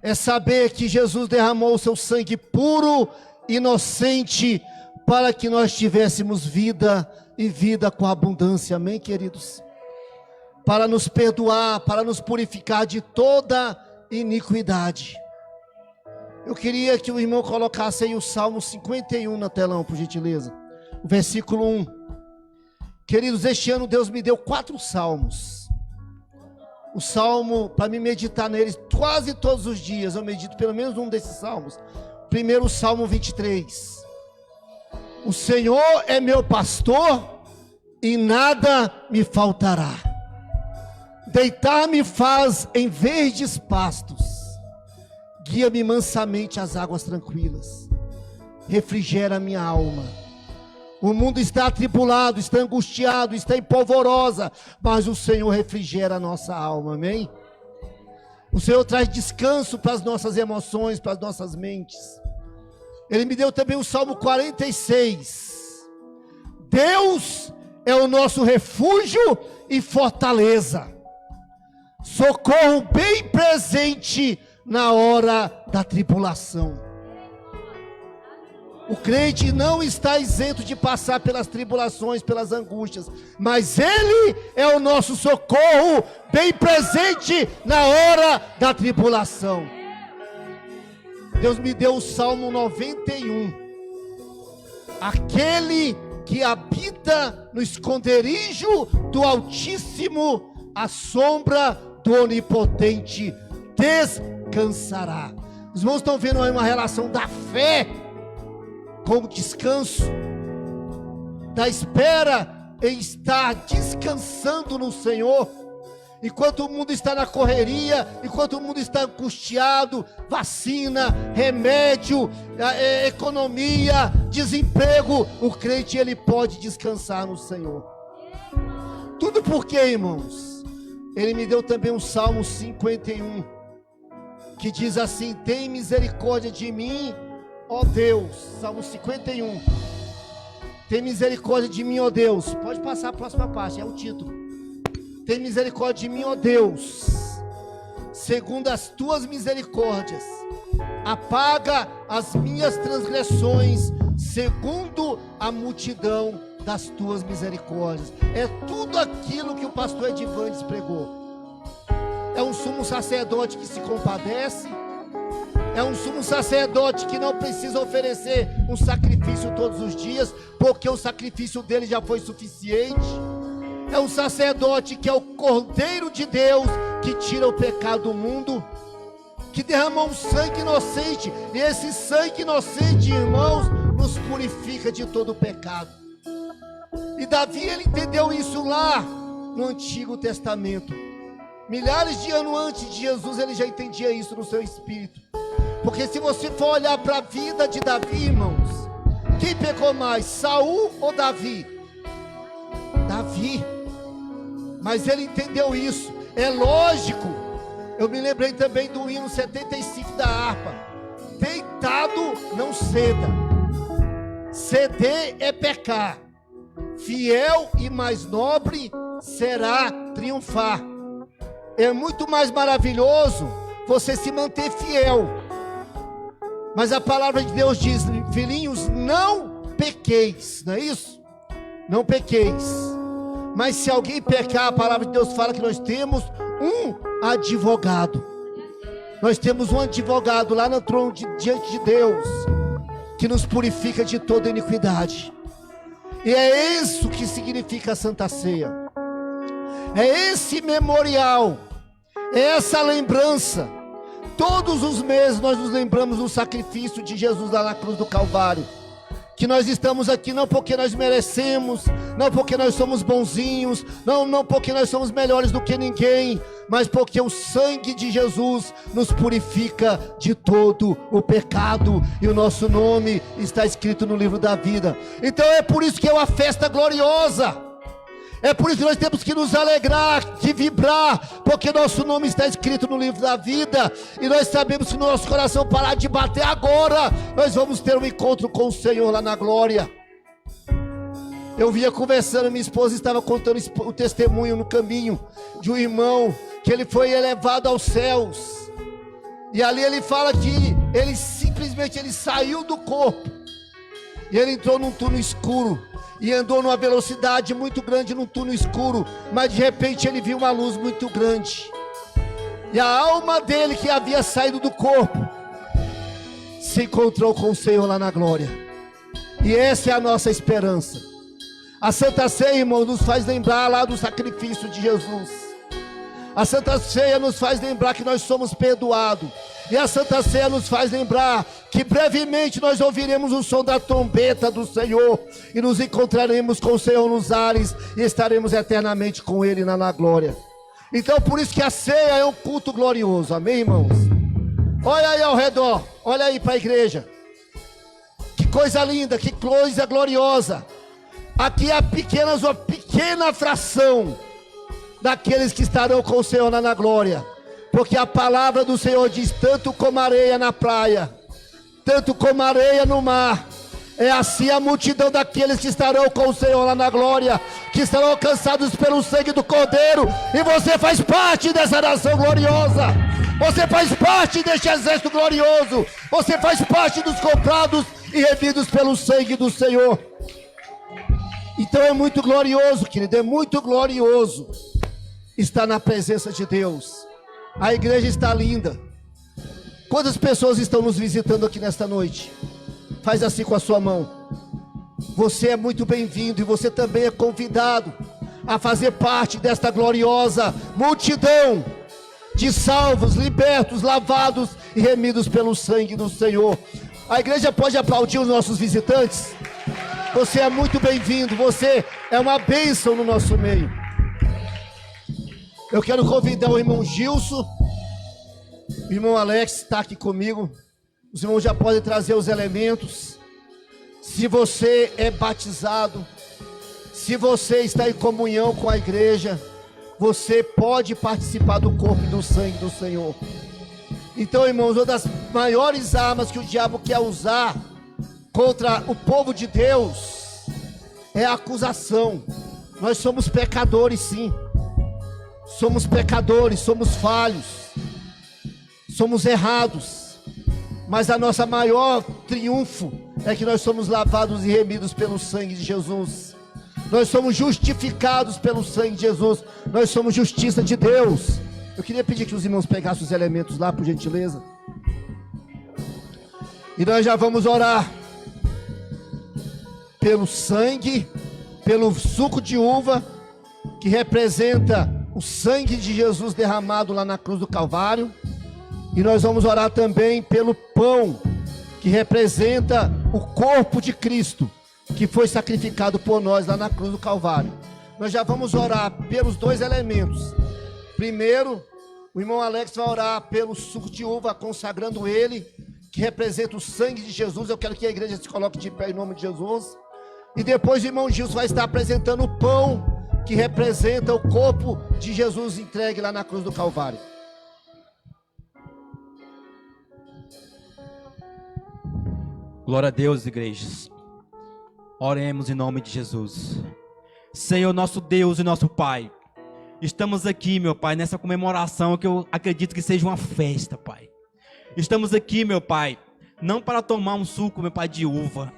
É saber que Jesus derramou o seu sangue puro, inocente, para que nós tivéssemos vida e vida com abundância, amém, queridos? Para nos perdoar, para nos purificar de toda iniquidade. Eu queria que o irmão colocasse aí o Salmo 51 na telão, por gentileza. O versículo 1. Queridos, este ano Deus me deu 4 salmos. O salmo, para me meditar neles quase todos os dias, eu medito pelo menos um desses salmos. Primeiro, o Salmo 23. O Senhor é meu pastor e nada me faltará. Deitar-me faz em verdes pastos. Guia-me mansamente às águas tranquilas. Refrigera minha alma. O mundo está atribulado, está angustiado, está em polvorosa, mas o Senhor refrigera a nossa alma, amém? O Senhor traz descanso para as nossas emoções, para as nossas mentes. Ele me deu também o Salmo 46. Deus é o nosso refúgio e fortaleza, socorro bem presente na hora da tribulação. O crente não está isento de passar pelas tribulações, pelas angústias, mas Ele é o nosso socorro bem presente na hora da tribulação. Deus me deu o Salmo 91. Aquele que habita no esconderijo do Altíssimo, à sombra do Onipotente, descansará. Os irmãos estão vendo aí uma relação da fé com o descanso, da espera em estar descansando no Senhor. Enquanto o mundo está na correria, enquanto o mundo está angustiado, vacina, remédio, economia, desemprego, o crente ele pode descansar no Senhor. Tudo por quê, irmãos? Ele me deu também um Salmo 51, que diz assim: tem misericórdia de mim, ó Deus. Salmo 51. Tem misericórdia de mim, ó Deus. Pode passar a próxima parte, é o título. Tem misericórdia de mim, ó Deus, segundo as tuas misericórdias. Apaga as minhas transgressões, segundo a multidão das tuas misericórdias. É tudo aquilo que o pastor Edivandes pregou. É um sumo sacerdote que se compadece. É um sumo sacerdote que não precisa oferecer um sacrifício todos os dias, porque o sacrifício dele já foi suficiente. É um sacerdote que é o Cordeiro de Deus, que tira o pecado do mundo, que derramou um sangue inocente, e esse sangue inocente, irmãos, nos purifica de todo o pecado. E Davi, ele entendeu isso lá no Antigo Testamento. Milhares de anos antes de Jesus, ele já entendia isso no seu espírito. Porque se você for olhar para a vida de Davi, irmãos, quem pecou mais, Saul ou Davi? Davi. Mas ele entendeu isso. É lógico. Eu me lembrei também do hino 75 da harpa. Deitado não ceda. Ceder é pecar. Fiel e mais nobre será triunfar. É muito mais maravilhoso você se manter fiel. Mas a palavra de Deus diz: filhinhos, não pequeis. Não é isso? Não pequeis. Mas se alguém pecar, a palavra de Deus fala que nós temos um advogado. Nós temos um advogado lá no trono diante de Deus, que nos purifica de toda iniquidade. E é isso que significa a Santa Ceia. É esse memorial, é essa lembrança. Todos os meses nós nos lembramos do sacrifício de Jesus lá na cruz do Calvário. Que nós estamos aqui não porque nós merecemos, não porque nós somos bonzinhos, não porque nós somos melhores do que ninguém, mas porque o sangue de Jesus nos purifica de todo o pecado, e o nosso nome está escrito no livro da vida. Então é por isso que é uma festa gloriosa, é por isso que nós temos que nos alegrar, de vibrar, porque nosso nome está escrito no livro da vida, e nós sabemos que se nosso coração parar de bater agora, nós vamos ter um encontro com o Senhor lá na glória. Eu vinha conversando, minha esposa estava contando o testemunho no caminho de um irmão, que ele foi elevado aos céus, e ali ele fala que ele simplesmente saiu do corpo, e ele entrou num túnel escuro, e andou numa velocidade muito grande num túnel escuro, mas de repente ele viu uma luz muito grande, e a alma dele, que havia saído do corpo, se encontrou com o Senhor lá na glória. E essa é a nossa esperança. A Santa Ceia, irmãos, nos faz lembrar lá do sacrifício de Jesus. A Santa Ceia nos faz lembrar que nós somos perdoados. E a Santa Ceia nos faz lembrar que brevemente nós ouviremos o som da trombeta do Senhor, e nos encontraremos com o Senhor nos ares, e estaremos eternamente com Ele na glória. Então por isso que a ceia é um culto glorioso, amém, irmãos? Olha aí ao redor, olha aí para a igreja, que coisa linda, que coisa gloriosa. Aqui é apenas uma pequena fração daqueles que estarão com o Senhor na glória, porque a palavra do Senhor diz: tanto como areia na praia, tanto como areia no mar, é assim a multidão daqueles que estarão com o Senhor lá na glória, que estarão alcançados pelo sangue do Cordeiro. E você faz parte dessa nação gloriosa, você faz parte deste exército glorioso, você faz parte dos comprados e remidos pelo sangue do Senhor. Então é muito glorioso, querido, é muito glorioso estar na presença de Deus. A igreja está linda. Quantas pessoas estão nos visitando aqui nesta noite? Faz assim com a sua mão. Você é muito bem-vindo, e você também é convidado a fazer parte desta gloriosa multidão de salvos, libertos, lavados e remidos pelo sangue do Senhor. A igreja pode aplaudir os nossos visitantes? Você é muito bem-vindo, você é uma bênção no nosso meio. Eu quero convidar o irmão Gilson, o irmão Alex está aqui comigo. Os irmãos já podem trazer os elementos. Se você é batizado, se você está em comunhão com a igreja, você pode participar do corpo e do sangue do Senhor. Então, irmãos, uma das maiores armas que o diabo quer usar contra o povo de Deus é a acusação. Nós somos pecadores, sim. Somos pecadores, somos falhos, somos errados, mas a nossa maior triunfo é que nós somos lavados e remidos pelo sangue de Jesus. Nós somos justificados pelo sangue de Jesus. Nós somos justiça de Deus. Eu queria pedir que os irmãos pegassem os elementos lá, por gentileza. E nós já vamos orar pelo sangue, pelo suco de uva, que representa o sangue de Jesus derramado lá na cruz do Calvário. E nós vamos orar também pelo pão, que representa o corpo de Cristo, que foi sacrificado por nós lá na cruz do Calvário. Nós já vamos orar pelos dois elementos. Primeiro, o irmão Alex vai orar pelo suco de uva, consagrando ele, que representa o sangue de Jesus. Eu quero que a igreja se coloque de pé em nome de Jesus. E depois o irmão Gilson vai estar apresentando o pão, que representa o corpo de Jesus entregue lá na cruz do Calvário. Glória a Deus, igrejas. Oremos em nome de Jesus. Senhor, nosso Deus e nosso Pai, estamos aqui, meu Pai, nessa comemoração que eu acredito que seja uma festa, Pai. Estamos aqui, meu Pai, não para tomar um suco, meu Pai, de uva,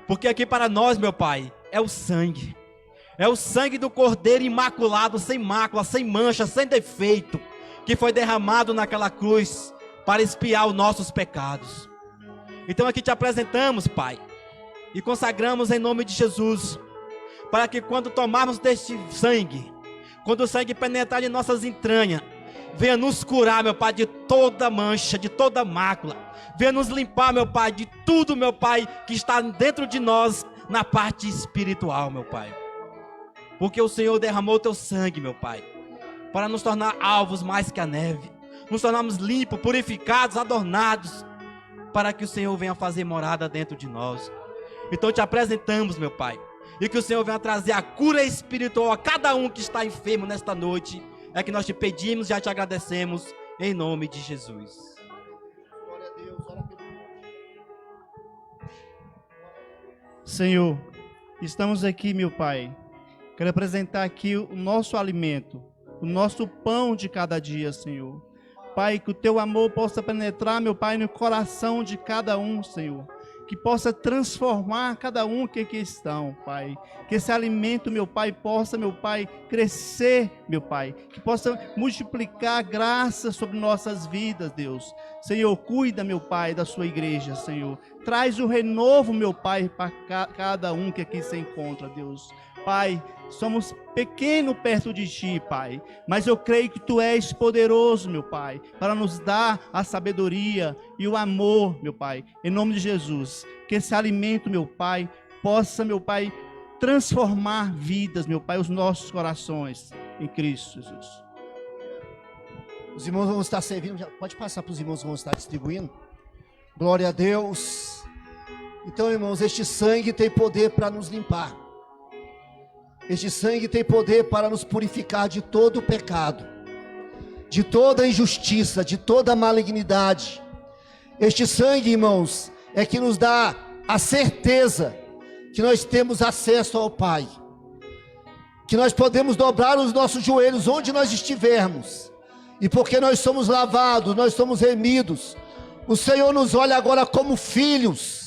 porque aqui para nós, meu Pai, é o sangue. É o sangue do Cordeiro imaculado, sem mácula, sem mancha, sem defeito, que foi derramado naquela cruz para expiar os nossos pecados. Então aqui te apresentamos, Pai, e consagramos em nome de Jesus, para que quando tomarmos deste sangue, quando o sangue penetrar em nossas entranhas, venha nos curar, meu Pai, de toda mancha, de toda mácula. Venha nos limpar, meu Pai, de tudo, meu Pai, que está dentro de nós, na parte espiritual, meu Pai. Porque o Senhor derramou o teu sangue, meu Pai, para nos tornar alvos mais que a neve, nos tornarmos limpos, purificados, adornados, para que o Senhor venha fazer morada dentro de nós. Então te apresentamos, meu Pai, e que o Senhor venha trazer a cura espiritual a cada um que está enfermo nesta noite. É que nós te pedimos e já te agradecemos, em nome de Jesus. Glória a Deus, ora pelo... Senhor, estamos aqui, meu Pai. Quero apresentar aqui o nosso alimento, o nosso pão de cada dia, Senhor. Pai, que o teu amor possa penetrar, meu Pai, no coração de cada um, Senhor. Que possa transformar cada um que aqui estão, Pai. Que esse alimento, meu Pai, possa, meu Pai, crescer, meu Pai. Que possa multiplicar graça sobre nossas vidas, Deus. Senhor, cuida, meu Pai, da sua igreja, Senhor. Traz o renovo, meu Pai, para cada um que aqui se encontra, Deus. Pai, somos pequenos perto de Ti, Pai, mas eu creio que Tu és poderoso, meu Pai, para nos dar a sabedoria e o amor, meu Pai, em nome de Jesus. Que esse alimento, meu Pai, possa, meu Pai, transformar vidas, meu Pai, os nossos corações, em Cristo Jesus. Os irmãos vão estar servindo, pode passar para os irmãos que vão estar distribuindo. Glória a Deus. Então, irmãos, este sangue tem poder para nos limpar. Este sangue tem poder para nos purificar de todo o pecado, de toda injustiça, de toda malignidade. Este sangue, irmãos, é que nos dá a certeza que nós temos acesso ao Pai, que nós podemos dobrar os nossos joelhos onde nós estivermos, e porque nós somos lavados, nós somos remidos, o Senhor nos olha agora como filhos,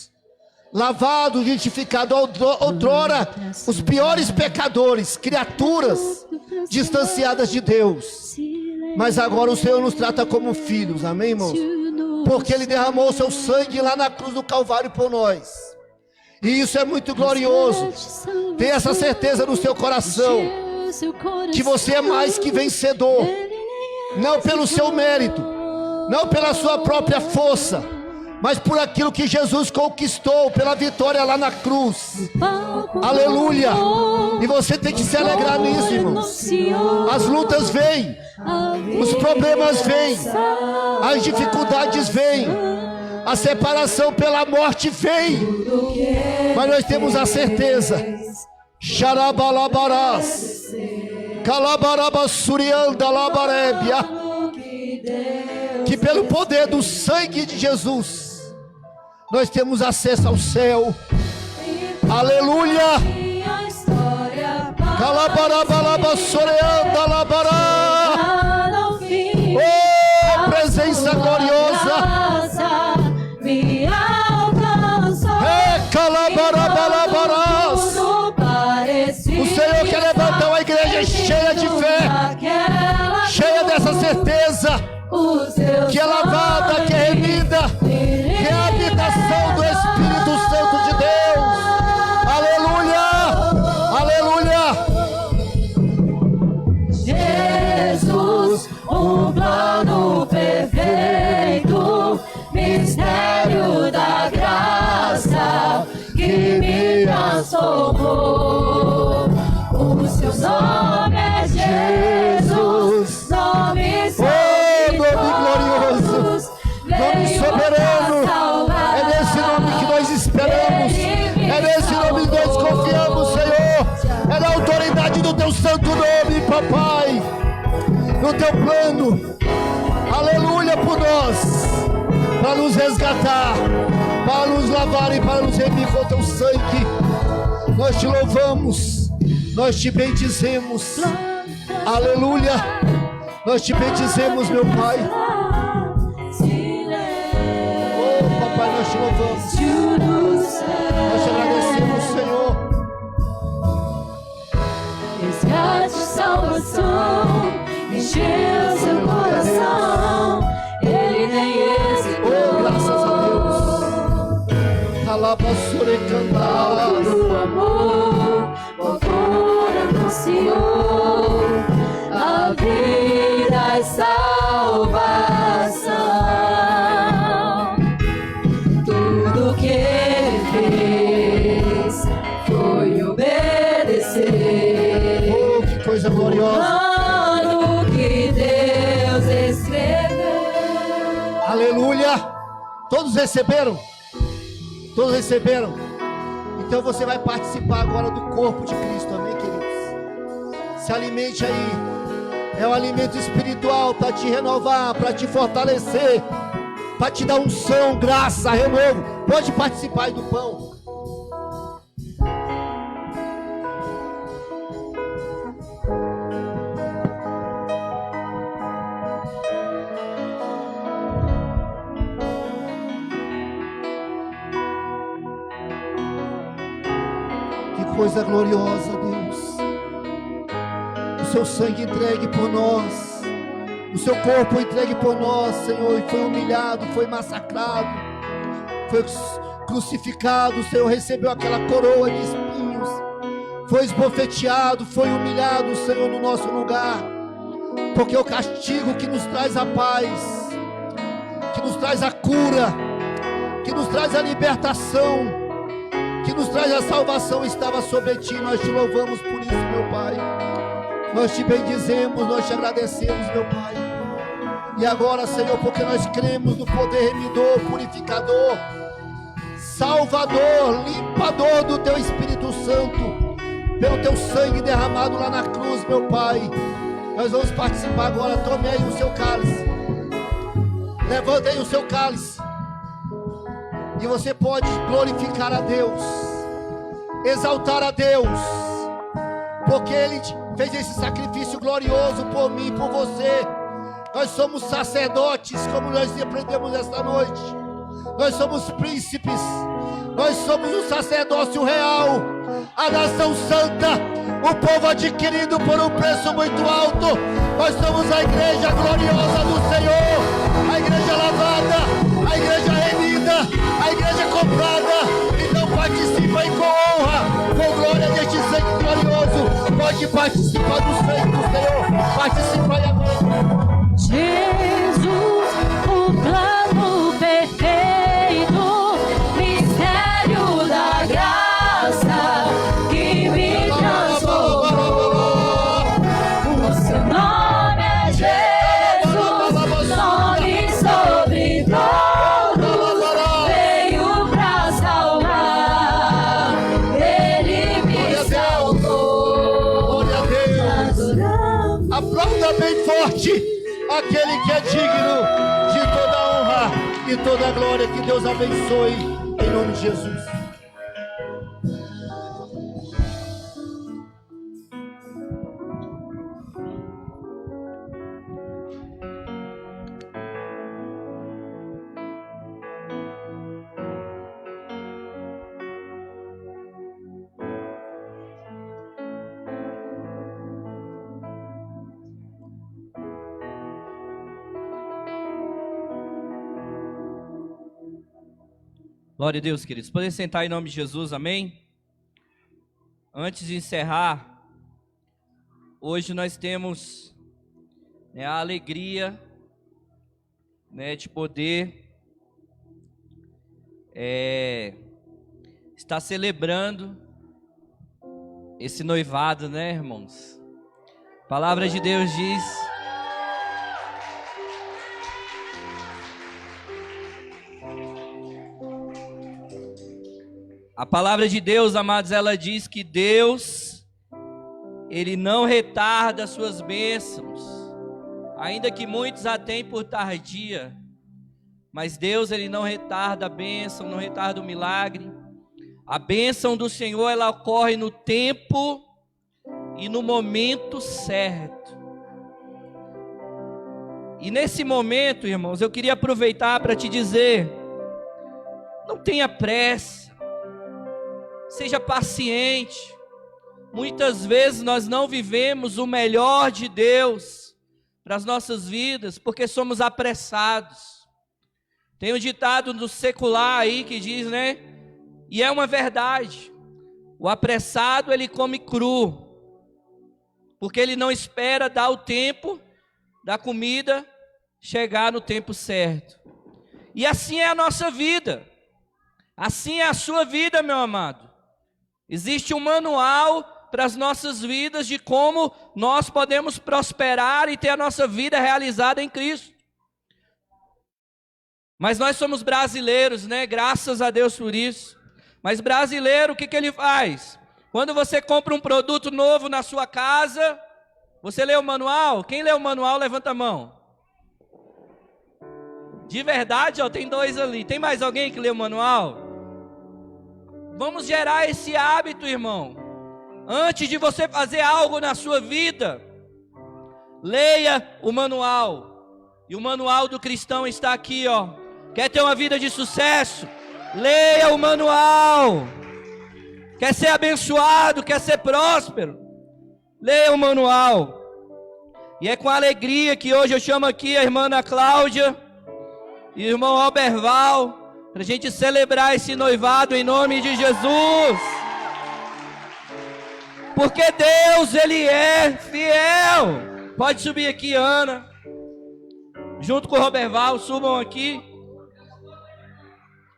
lavados, justificados. Outrora, os piores pecadores, criaturas distanciadas de Deus, mas agora o Senhor nos trata como filhos, amém, irmãos? Porque Ele derramou o seu sangue lá na cruz do Calvário por nós, e isso é muito glorioso. Tenha essa certeza no seu coração, que você é mais que vencedor, não pelo seu mérito, não pela sua própria força, mas por aquilo que Jesus conquistou, pela vitória lá na cruz. Aleluia! E você tem que se alegrar nisso, irmãos. As lutas vêm, os problemas vêm, as dificuldades vêm, a separação pela morte vem, mas nós temos a certeza, Xarabalabarás, Calabarabassurianda Labarébia, que pelo poder do sangue de Jesus, nós temos acesso ao céu. Aleluia! Calabarabalabassoreanda Labará. Oh, presença gloriosa! Me alcançou. Calabarabalabás. O Senhor quer levantar uma igreja cheia de fé, cheia dessa certeza, que é lavada, que é remida, que é a habitação do Espírito Santo de Deus. Aleluia! Aleluia! Jesus, um plano perfeito, mistério da graça que me transformou. O seu nome é Jesus, nome santo, nome glorioso, nome soberano. É nesse nome que nós esperamos, é nesse nome que nós confiamos, Senhor. É na autoridade do teu santo nome, papai, no teu plano. Aleluia por nós, para nos resgatar, para nos lavar e para nos remir com o teu sangue. Nós te louvamos, nós te bendizemos. Aleluia. Nós te bendizemos, meu Pai. Oh, papai, nós te louvamos. Nós te agradecemos, Senhor. Resgate, salvação, encheu seu coração. Ele nem hesitou. Oh, graças a Deus. Alabassure cantar. O amor, o amor anunciou a vida e salvação. Tudo que ele fez foi obedecer. Oh, que coisa gloriosa. O plano que Aleluia! Todos receberam? Todos receberam? Então você vai participar agora do corpo de Cristo, amém, queridos? Se alimente aí. É um alimento espiritual para te renovar, para te fortalecer, para te dar unção, graça, renovo. Pode participar aí do pão. Coisa gloriosa, Deus. O seu sangue entregue por nós, o seu corpo entregue por nós, Senhor, e foi humilhado, foi massacrado, foi crucificado, o Senhor recebeu aquela coroa de espinhos, foi esbofeteado, foi humilhado, Senhor, no nosso lugar, porque o castigo que nos traz a paz, que nos traz a cura, que nos traz a libertação, que nos traz a salvação, estava sobre ti. Nós te louvamos por isso, meu Pai. Nós te bendizemos, nós te agradecemos, meu Pai. E agora, Senhor, porque nós cremos no poder remidor, purificador, salvador, limpador do teu Espírito Santo, pelo teu sangue derramado lá na cruz, meu Pai. Nós vamos participar agora. Tome aí o seu cálice, levante aí o seu cálice, e você pode glorificar a Deus, exaltar a Deus, porque Ele fez esse sacrifício glorioso por mim e por você. Nós somos sacerdotes, como nós aprendemos esta noite. Nós somos príncipes, nós somos o sacerdócio real, a nação santa, o povo adquirido por um preço muito alto. Nós somos a igreja gloriosa do Senhor, a igreja lavada, a igreja remida, a igreja comprada. Então participa aí com honra, com glória deste sangue glorioso. Pode participar dos feitos do Senhor. Participa aí agora. Jesus, o plano perfeito, mistério da graça que me transformou. O seu nome é Jesus, nome sobre todos, veio pra salvar, Ele me salvou. Glória a Deus. Adoramos. Aplauda bem forte aquele que é digno de toda honra e toda glória. Que Deus abençoe em nome de Jesus. Glória a Deus, queridos. Podem sentar em nome de Jesus, amém? Antes de encerrar, hoje nós temos a alegria de poder estar celebrando esse noivado, né, irmãos? A palavra de Deus diz... A palavra de Deus, amados, ela diz que Deus, Ele não retarda as suas bênçãos, ainda que muitos a têm por tardia, mas Deus, Ele não retarda a bênção, não retarda o milagre. A bênção do Senhor, ela ocorre no tempo e no momento certo. E nesse momento, irmãos, eu queria aproveitar para te dizer, não tenha pressa, seja paciente. Muitas vezes nós não vivemos o melhor de Deus para as nossas vidas, porque somos apressados. Tem um ditado do secular aí que diz, né? E é uma verdade. O apressado, ele come cru, porque ele não espera dar o tempo da comida chegar no tempo certo. E assim é a nossa vida. Assim é a sua vida, meu amado. Existe um manual para as nossas vidas de como nós podemos prosperar e ter a nossa vida realizada em Cristo. Mas nós somos brasileiros, né? Graças a Deus por isso. Mas brasileiro, o que ele faz? Quando você compra um produto novo na sua casa, você lê o manual? Quem lê o manual, levanta a mão. De verdade, ó, tem 2 ali. Tem mais alguém que lê o manual? Vamos gerar esse hábito, irmão. Antes de você fazer algo na sua vida, leia o manual. E o manual do cristão está aqui, ó. Quer ter uma vida de sucesso? Leia o manual. Quer ser abençoado? Quer ser próspero? Leia o manual. E é com alegria que hoje eu chamo aqui a irmã Ana Cláudia e o irmão Alberval, para a gente celebrar esse noivado em nome de Jesus. Porque Deus, Ele é fiel. Pode subir aqui, Ana. Junto com o Roberval, subam aqui.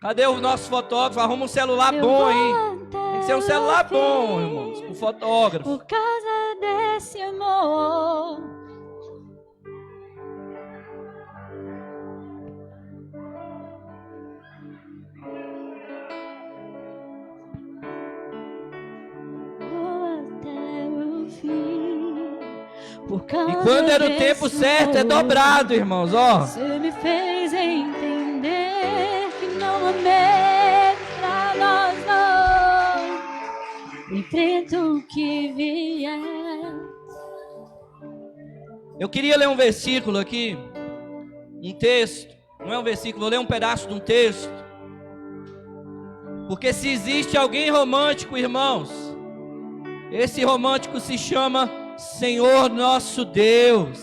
Cadê o nosso fotógrafo? Arruma um celular bom aí. Tem que ser um celular bom, irmãos, pro fotógrafo. Por causa desse amor. E quando era o tempo certo, é dobrado, irmãos, ó. Você me fez entender que não amei pra nós não. Enfrento o que vier. Eu queria ler um versículo aqui, um texto. Não é um versículo, vou ler um pedaço de um texto. Porque se existe alguém romântico, irmãos, esse romântico se chama Senhor nosso Deus.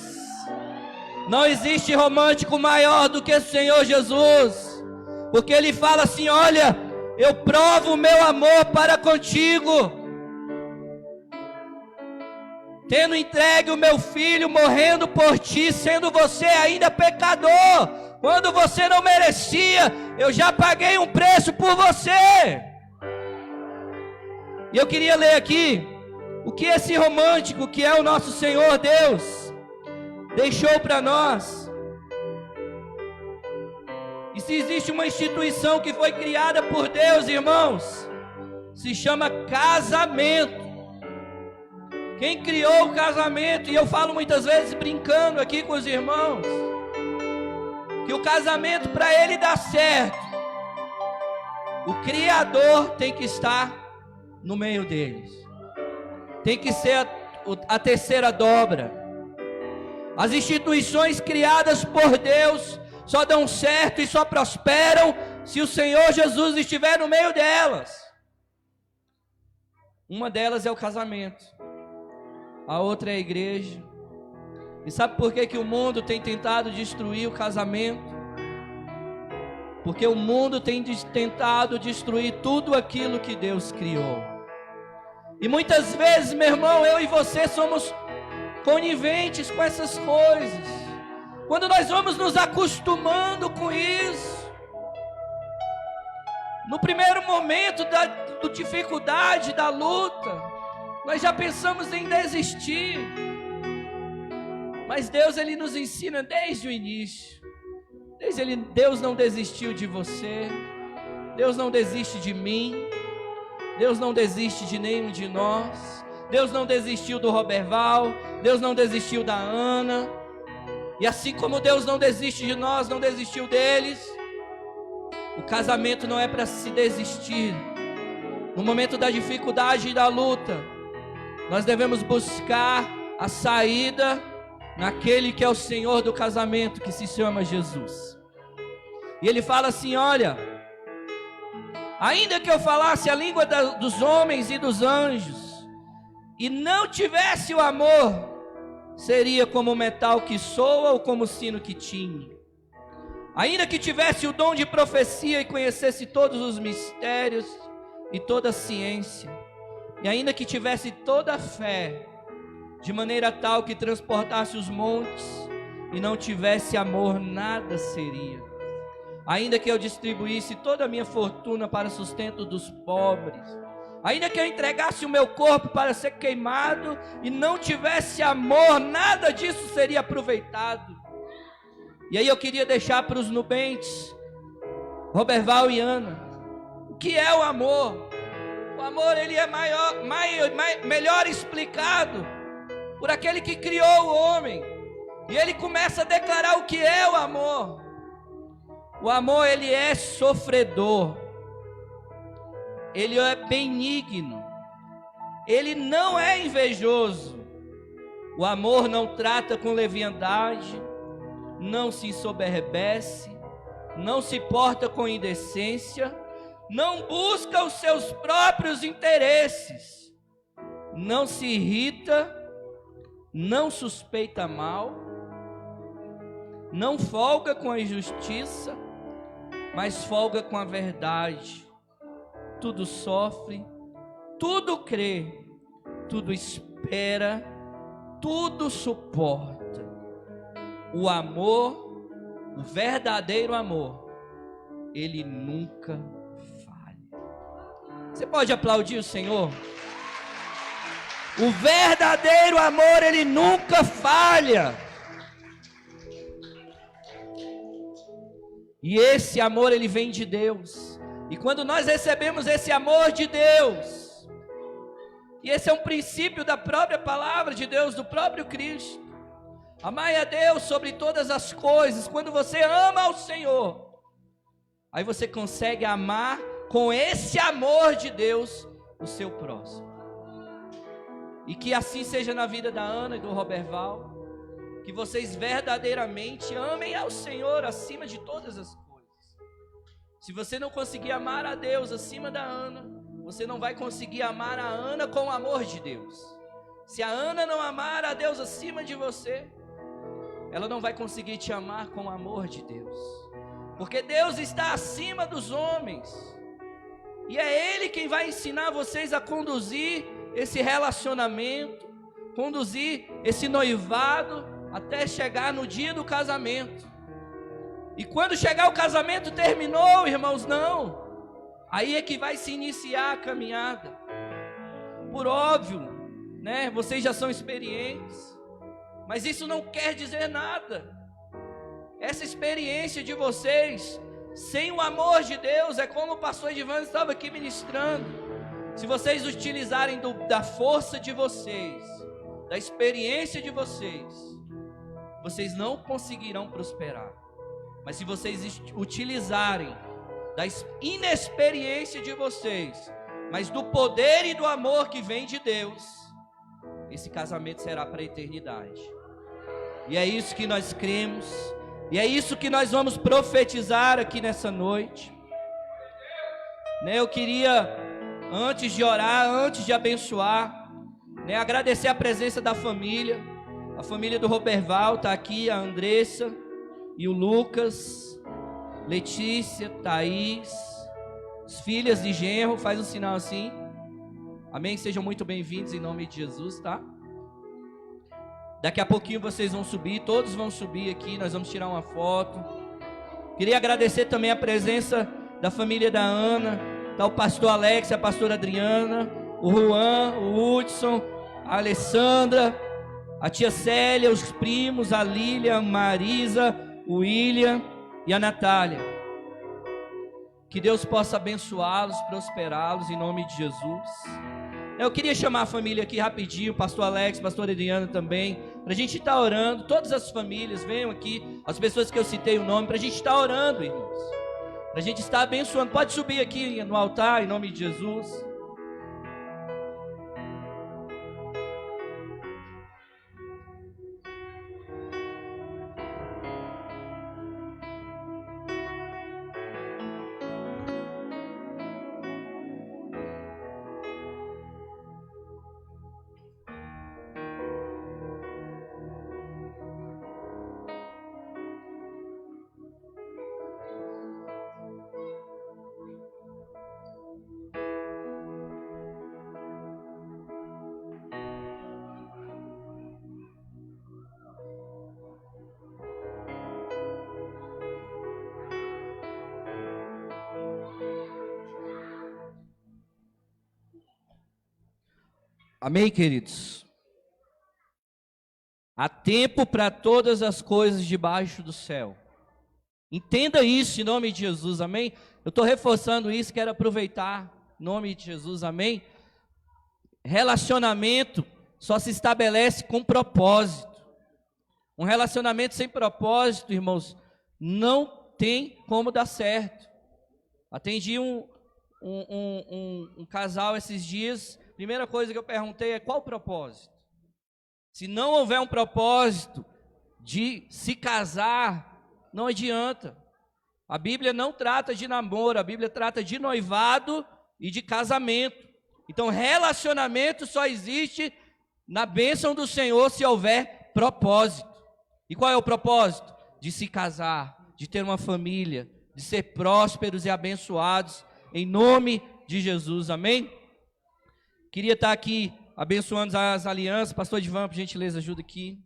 Não existe romântico maior do que o Senhor Jesus, porque Ele fala assim: olha, eu provo o meu amor para contigo, tendo entregue o meu filho, morrendo por ti, sendo você ainda pecador, quando você não merecia, eu já paguei um preço por você. E eu queria ler aqui o que esse romântico, que é o nosso Senhor Deus, deixou para nós. E se existe uma instituição que foi criada por Deus, irmãos, se chama casamento. Quem criou o casamento, e eu falo muitas vezes brincando aqui com os irmãos, que o casamento, para ele dar certo, o Criador tem que estar no meio deles. Tem que ser a terceira dobra. As instituições criadas por Deus só dão certo e só prosperam se o Senhor Jesus estiver no meio delas. Uma delas é o casamento, a outra é a igreja. E sabe por que o mundo tem tentado destruir o casamento? Porque o mundo tem tentado destruir tudo aquilo que Deus criou. E muitas vezes, meu irmão, eu e você somos coniventes com essas coisas. Quando nós vamos nos acostumando com isso, no primeiro momento da dificuldade, da luta, nós já pensamos em desistir. Mas Deus, Ele nos ensina desde o início. Deus não desistiu de você. Deus não desiste de mim. Deus não desiste de nenhum de nós. Deus não desistiu do Roberval. Deus não desistiu da Ana. E assim como Deus não desiste de nós, não desistiu deles, o casamento não é para se desistir. No momento da dificuldade e da luta, nós devemos buscar a saída naquele que é o Senhor do casamento, que se chama Jesus. E Ele fala assim: olha, ainda que eu falasse a língua dos homens e dos anjos, e não tivesse o amor, seria como o metal que soa ou como o sino que tinge. Ainda que tivesse o dom de profecia e conhecesse todos os mistérios e toda a ciência, e ainda que tivesse toda a fé, de maneira tal que transportasse os montes, e não tivesse amor, nada seria. Ainda que eu distribuísse toda a minha fortuna para sustento dos pobres, ainda que eu entregasse o meu corpo para ser queimado, e não tivesse amor, nada disso seria aproveitado. E aí eu queria deixar para os nubentes Roberval e Ana, o que é o amor? O amor, ele é melhor explicado por aquele que criou o homem. E ele começa a declarar o que é o amor. O amor, ele é sofredor. Ele é benigno. Ele não é invejoso. O amor não trata com leviandade, não se ensoberbece, não se porta com indecência, não busca os seus próprios interesses, não se irrita, não suspeita mal, não folga com a injustiça, mas folga com a verdade. Tudo sofre, tudo crê, tudo espera, tudo suporta. O amor, o verdadeiro amor, ele nunca falha. Você pode aplaudir o Senhor? O verdadeiro amor, ele nunca falha. E esse amor, ele vem de Deus. E quando nós recebemos esse amor de Deus, e esse é um princípio da própria palavra de Deus, do próprio Cristo, amai a Deus sobre todas as coisas. Quando você ama ao Senhor, aí você consegue amar com esse amor de Deus o seu próximo. E que assim seja na vida da Ana e do Roberval, que vocês verdadeiramente amem ao Senhor acima de todas as coisas. Se você não conseguir amar a Deus acima da Ana, você não vai conseguir amar a Ana com o amor de Deus. Se a Ana não amar a Deus acima de você, ela não vai conseguir te amar com o amor de Deus. Porque Deus está acima dos homens. E é Ele quem vai ensinar vocês a conduzir esse relacionamento, conduzir esse noivado até chegar no dia do casamento. E quando chegar o casamento, terminou, irmãos, não. Aí é que vai se iniciar a caminhada. Por óbvio, né? Vocês já são experientes, mas isso não quer dizer nada. Essa experiência de vocês, sem o amor de Deus, é como o pastor Edivan estava aqui ministrando. Se vocês utilizarem da força de vocês, da experiência de vocês, vocês não conseguirão prosperar. Mas se vocês utilizarem da inexperiência de vocês, mas do poder e do amor que vem de Deus, esse casamento será para a eternidade. E é isso que nós cremos, e é isso que nós vamos profetizar aqui nessa noite. Eu queria, antes de orar, antes de abençoar, agradecer a presença da família. A família do Roberval está aqui, a Andressa e o Lucas, Letícia, Thaís, as filhas de genro, faz um sinal assim. Amém? Sejam muito bem-vindos em nome de Jesus, tá? Daqui a pouquinho vocês vão subir, todos vão subir aqui, nós vamos tirar uma foto. Queria agradecer também a presença da família da Ana, tá o pastor Alex, a pastora Adriana, o Juan, o Hudson, a Alessandra, a tia Célia, os primos, a Lília, a Marisa, o William e a Natália. Que Deus possa abençoá-los, prosperá-los em nome de Jesus. Eu queria chamar a família aqui rapidinho, pastor Alex, pastor Adriano também, para a gente estar orando. Todas as famílias, venham aqui, as pessoas que eu citei o nome, para a gente estar orando, irmãos, para a gente estar abençoando. Pode subir aqui no altar em nome de Jesus. Amém, queridos? Há tempo para todas as coisas debaixo do céu. Entenda isso em nome de Jesus, amém? Eu estou reforçando isso, quero aproveitar em nome de Jesus, amém? Relacionamento só se estabelece com propósito. Um relacionamento sem propósito, irmãos, não tem como dar certo. Atendi um casal esses dias. Primeira coisa que eu perguntei é: qual o propósito? Se não houver um propósito de se casar, não adianta. A Bíblia não trata de namoro, a Bíblia trata de noivado e de casamento. Então, relacionamento só existe na bênção do Senhor se houver propósito. E qual é o propósito? De se casar, de ter uma família, de ser prósperos e abençoados, em nome de Jesus, amém? Queria estar aqui abençoando as alianças. Pastor Edvan, por gentileza, ajuda aqui.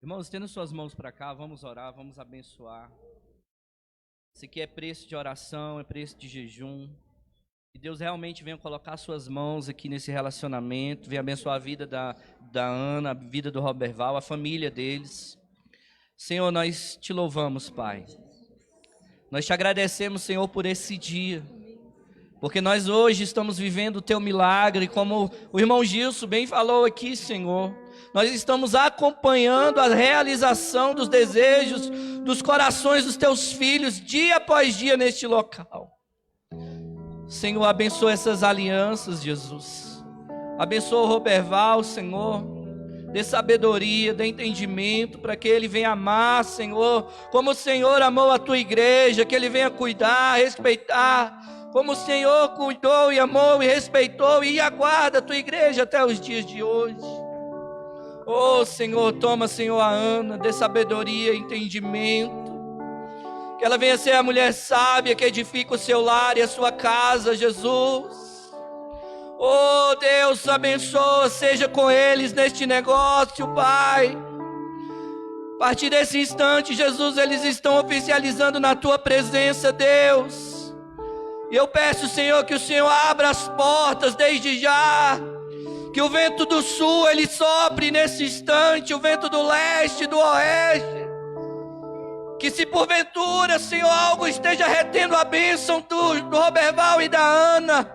Irmãos, tendo suas mãos para cá, vamos orar, vamos abençoar. Isso aqui é preço de oração, é preço de jejum. Que Deus realmente venha colocar suas mãos aqui nesse relacionamento, venha abençoar a vida da Ana, a vida do Roberval, a família deles. Senhor, nós te louvamos, Pai. Nós te agradecemos, Senhor, por esse dia. Porque nós hoje estamos vivendo o teu milagre, como o irmão Gilson bem falou aqui, Senhor. Nós estamos acompanhando a realização dos desejos, dos corações dos teus filhos, dia após dia neste local. Senhor, abençoa essas alianças, Jesus. Abençoa o Roberval, Senhor. Dê sabedoria, dê entendimento, para que ele venha amar, Senhor, como o Senhor amou a tua igreja, que ele venha cuidar, respeitar, como o Senhor cuidou e amou e respeitou e aguarda a tua igreja até os dias de hoje. Oh, Senhor, toma, Senhor, a Ana, dê sabedoria, entendimento, que ela venha ser a mulher sábia que edifica o seu lar e a sua casa, Jesus. Oh, Deus, abençoa, seja com eles neste negócio, Pai. A partir desse instante, Jesus, eles estão oficializando na tua presença, Deus. E eu peço, Senhor, que o Senhor abra as portas desde já. Que o vento do sul, ele sopre nesse instante, o vento do leste, do oeste. Que se porventura, Senhor, algo esteja retendo a bênção do Roberval e da Ana,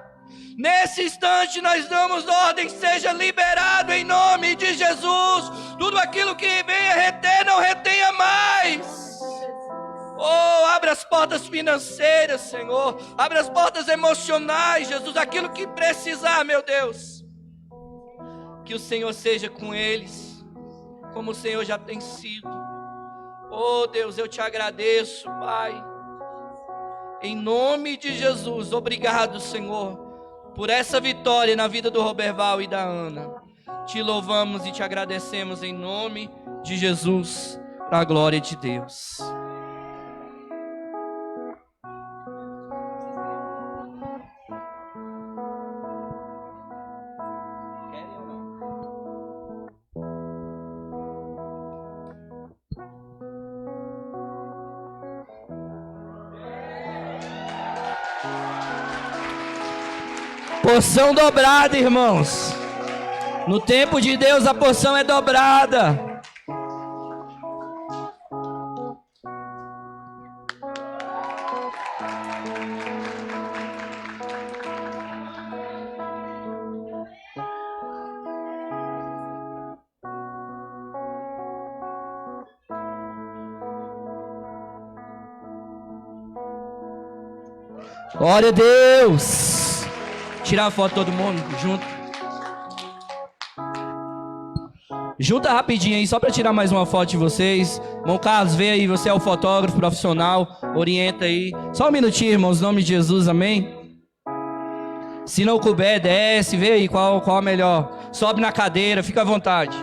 nesse instante nós damos ordem, seja liberado em nome de Jesus. Tudo aquilo que venha reter, não retenha mais. Oh, abre as portas financeiras, Senhor. Abre as portas emocionais, Jesus. Aquilo que precisar, meu Deus. Que o Senhor seja com eles, como o Senhor já tem sido. Oh, Deus, eu te agradeço, Pai. Em nome de Jesus, obrigado, Senhor, por essa vitória na vida do Roberval e da Ana. Te louvamos e te agradecemos em nome de Jesus, para a glória de Deus. Porção dobrada, irmãos. No tempo de Deus a porção é dobrada. Glória a Deus. Tirar a foto todo mundo junto. Junta rapidinho aí, só para tirar mais uma foto de vocês. Irmão Carlos, vê aí, você é o fotógrafo profissional, orienta aí. Só um minutinho, irmãos, em nome de Jesus, amém? Se não couber, desce, vê aí qual a melhor. Sobe na cadeira, fica à vontade.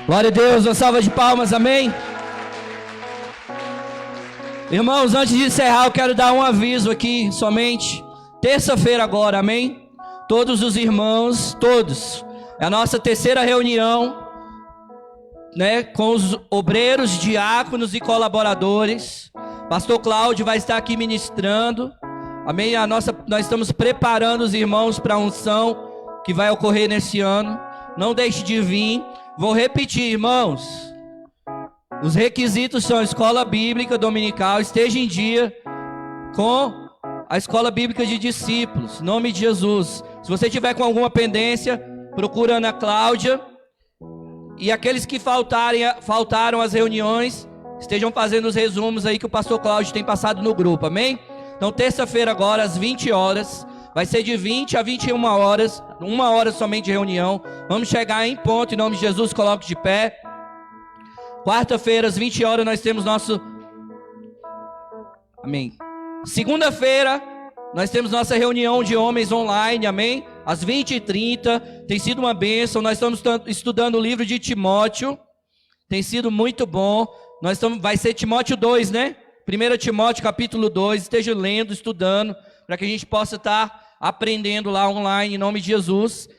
Glória a Deus, uma salva de palmas, amém? Irmãos, antes de encerrar, eu quero dar um aviso aqui, somente. Terça-feira agora, amém? Todos os irmãos, todos. É a nossa terceira reunião, né? Com os obreiros, diáconos e colaboradores. Pastor Cláudio vai estar aqui ministrando, amém? Nós estamos preparando os irmãos para a unção que vai ocorrer nesse ano. Não deixe de vir. Vou repetir, irmãos. Os requisitos são escola bíblica dominical, esteja em dia com a escola bíblica de discípulos, em nome de Jesus. Se você tiver com alguma pendência, procura a Ana Cláudia. E aqueles que faltaram às reuniões, estejam fazendo os resumos aí que o pastor Cláudio tem passado no grupo, amém? Então, terça-feira agora, às 20 horas, vai ser de 20 a 21 horas, 1 hora somente de reunião. Vamos chegar em ponto, em nome de Jesus, coloque de pé. Quarta-feira, às 20 horas, nós temos nosso... Amém. Segunda-feira, nós temos nossa reunião de homens online, amém? Às 20h30, tem sido uma bênção. Nós estamos estudando o livro de Timóteo, tem sido muito bom. Vai ser Timóteo 2, né? 1 Timóteo capítulo 2, esteja lendo, estudando, para que a gente possa estar aprendendo lá online, em nome de Jesus.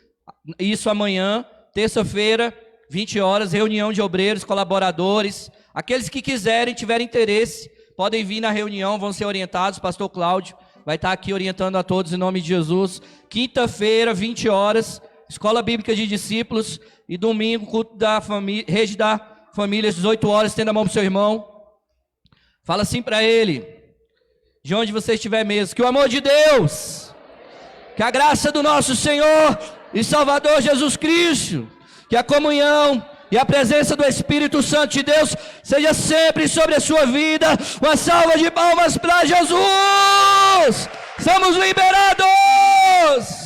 Isso amanhã, terça-feira, 20 horas, reunião de obreiros, colaboradores. Aqueles que quiserem, tiverem interesse, podem vir na reunião, vão ser orientados. Pastor Cláudio vai estar aqui orientando a todos em nome de Jesus. Quinta-feira, 20 horas, Escola Bíblica de Discípulos. E domingo, culto da família, Rede da Família, às 18 horas. Estenda a mão para o seu irmão. Fala assim para ele, de onde você estiver mesmo, que o amor de Deus, que a graça do nosso Senhor e Salvador Jesus Cristo, que a comunhão e a presença do Espírito Santo de Deus seja sempre sobre a sua vida. Uma salva de palmas para Jesus. Somos liberados.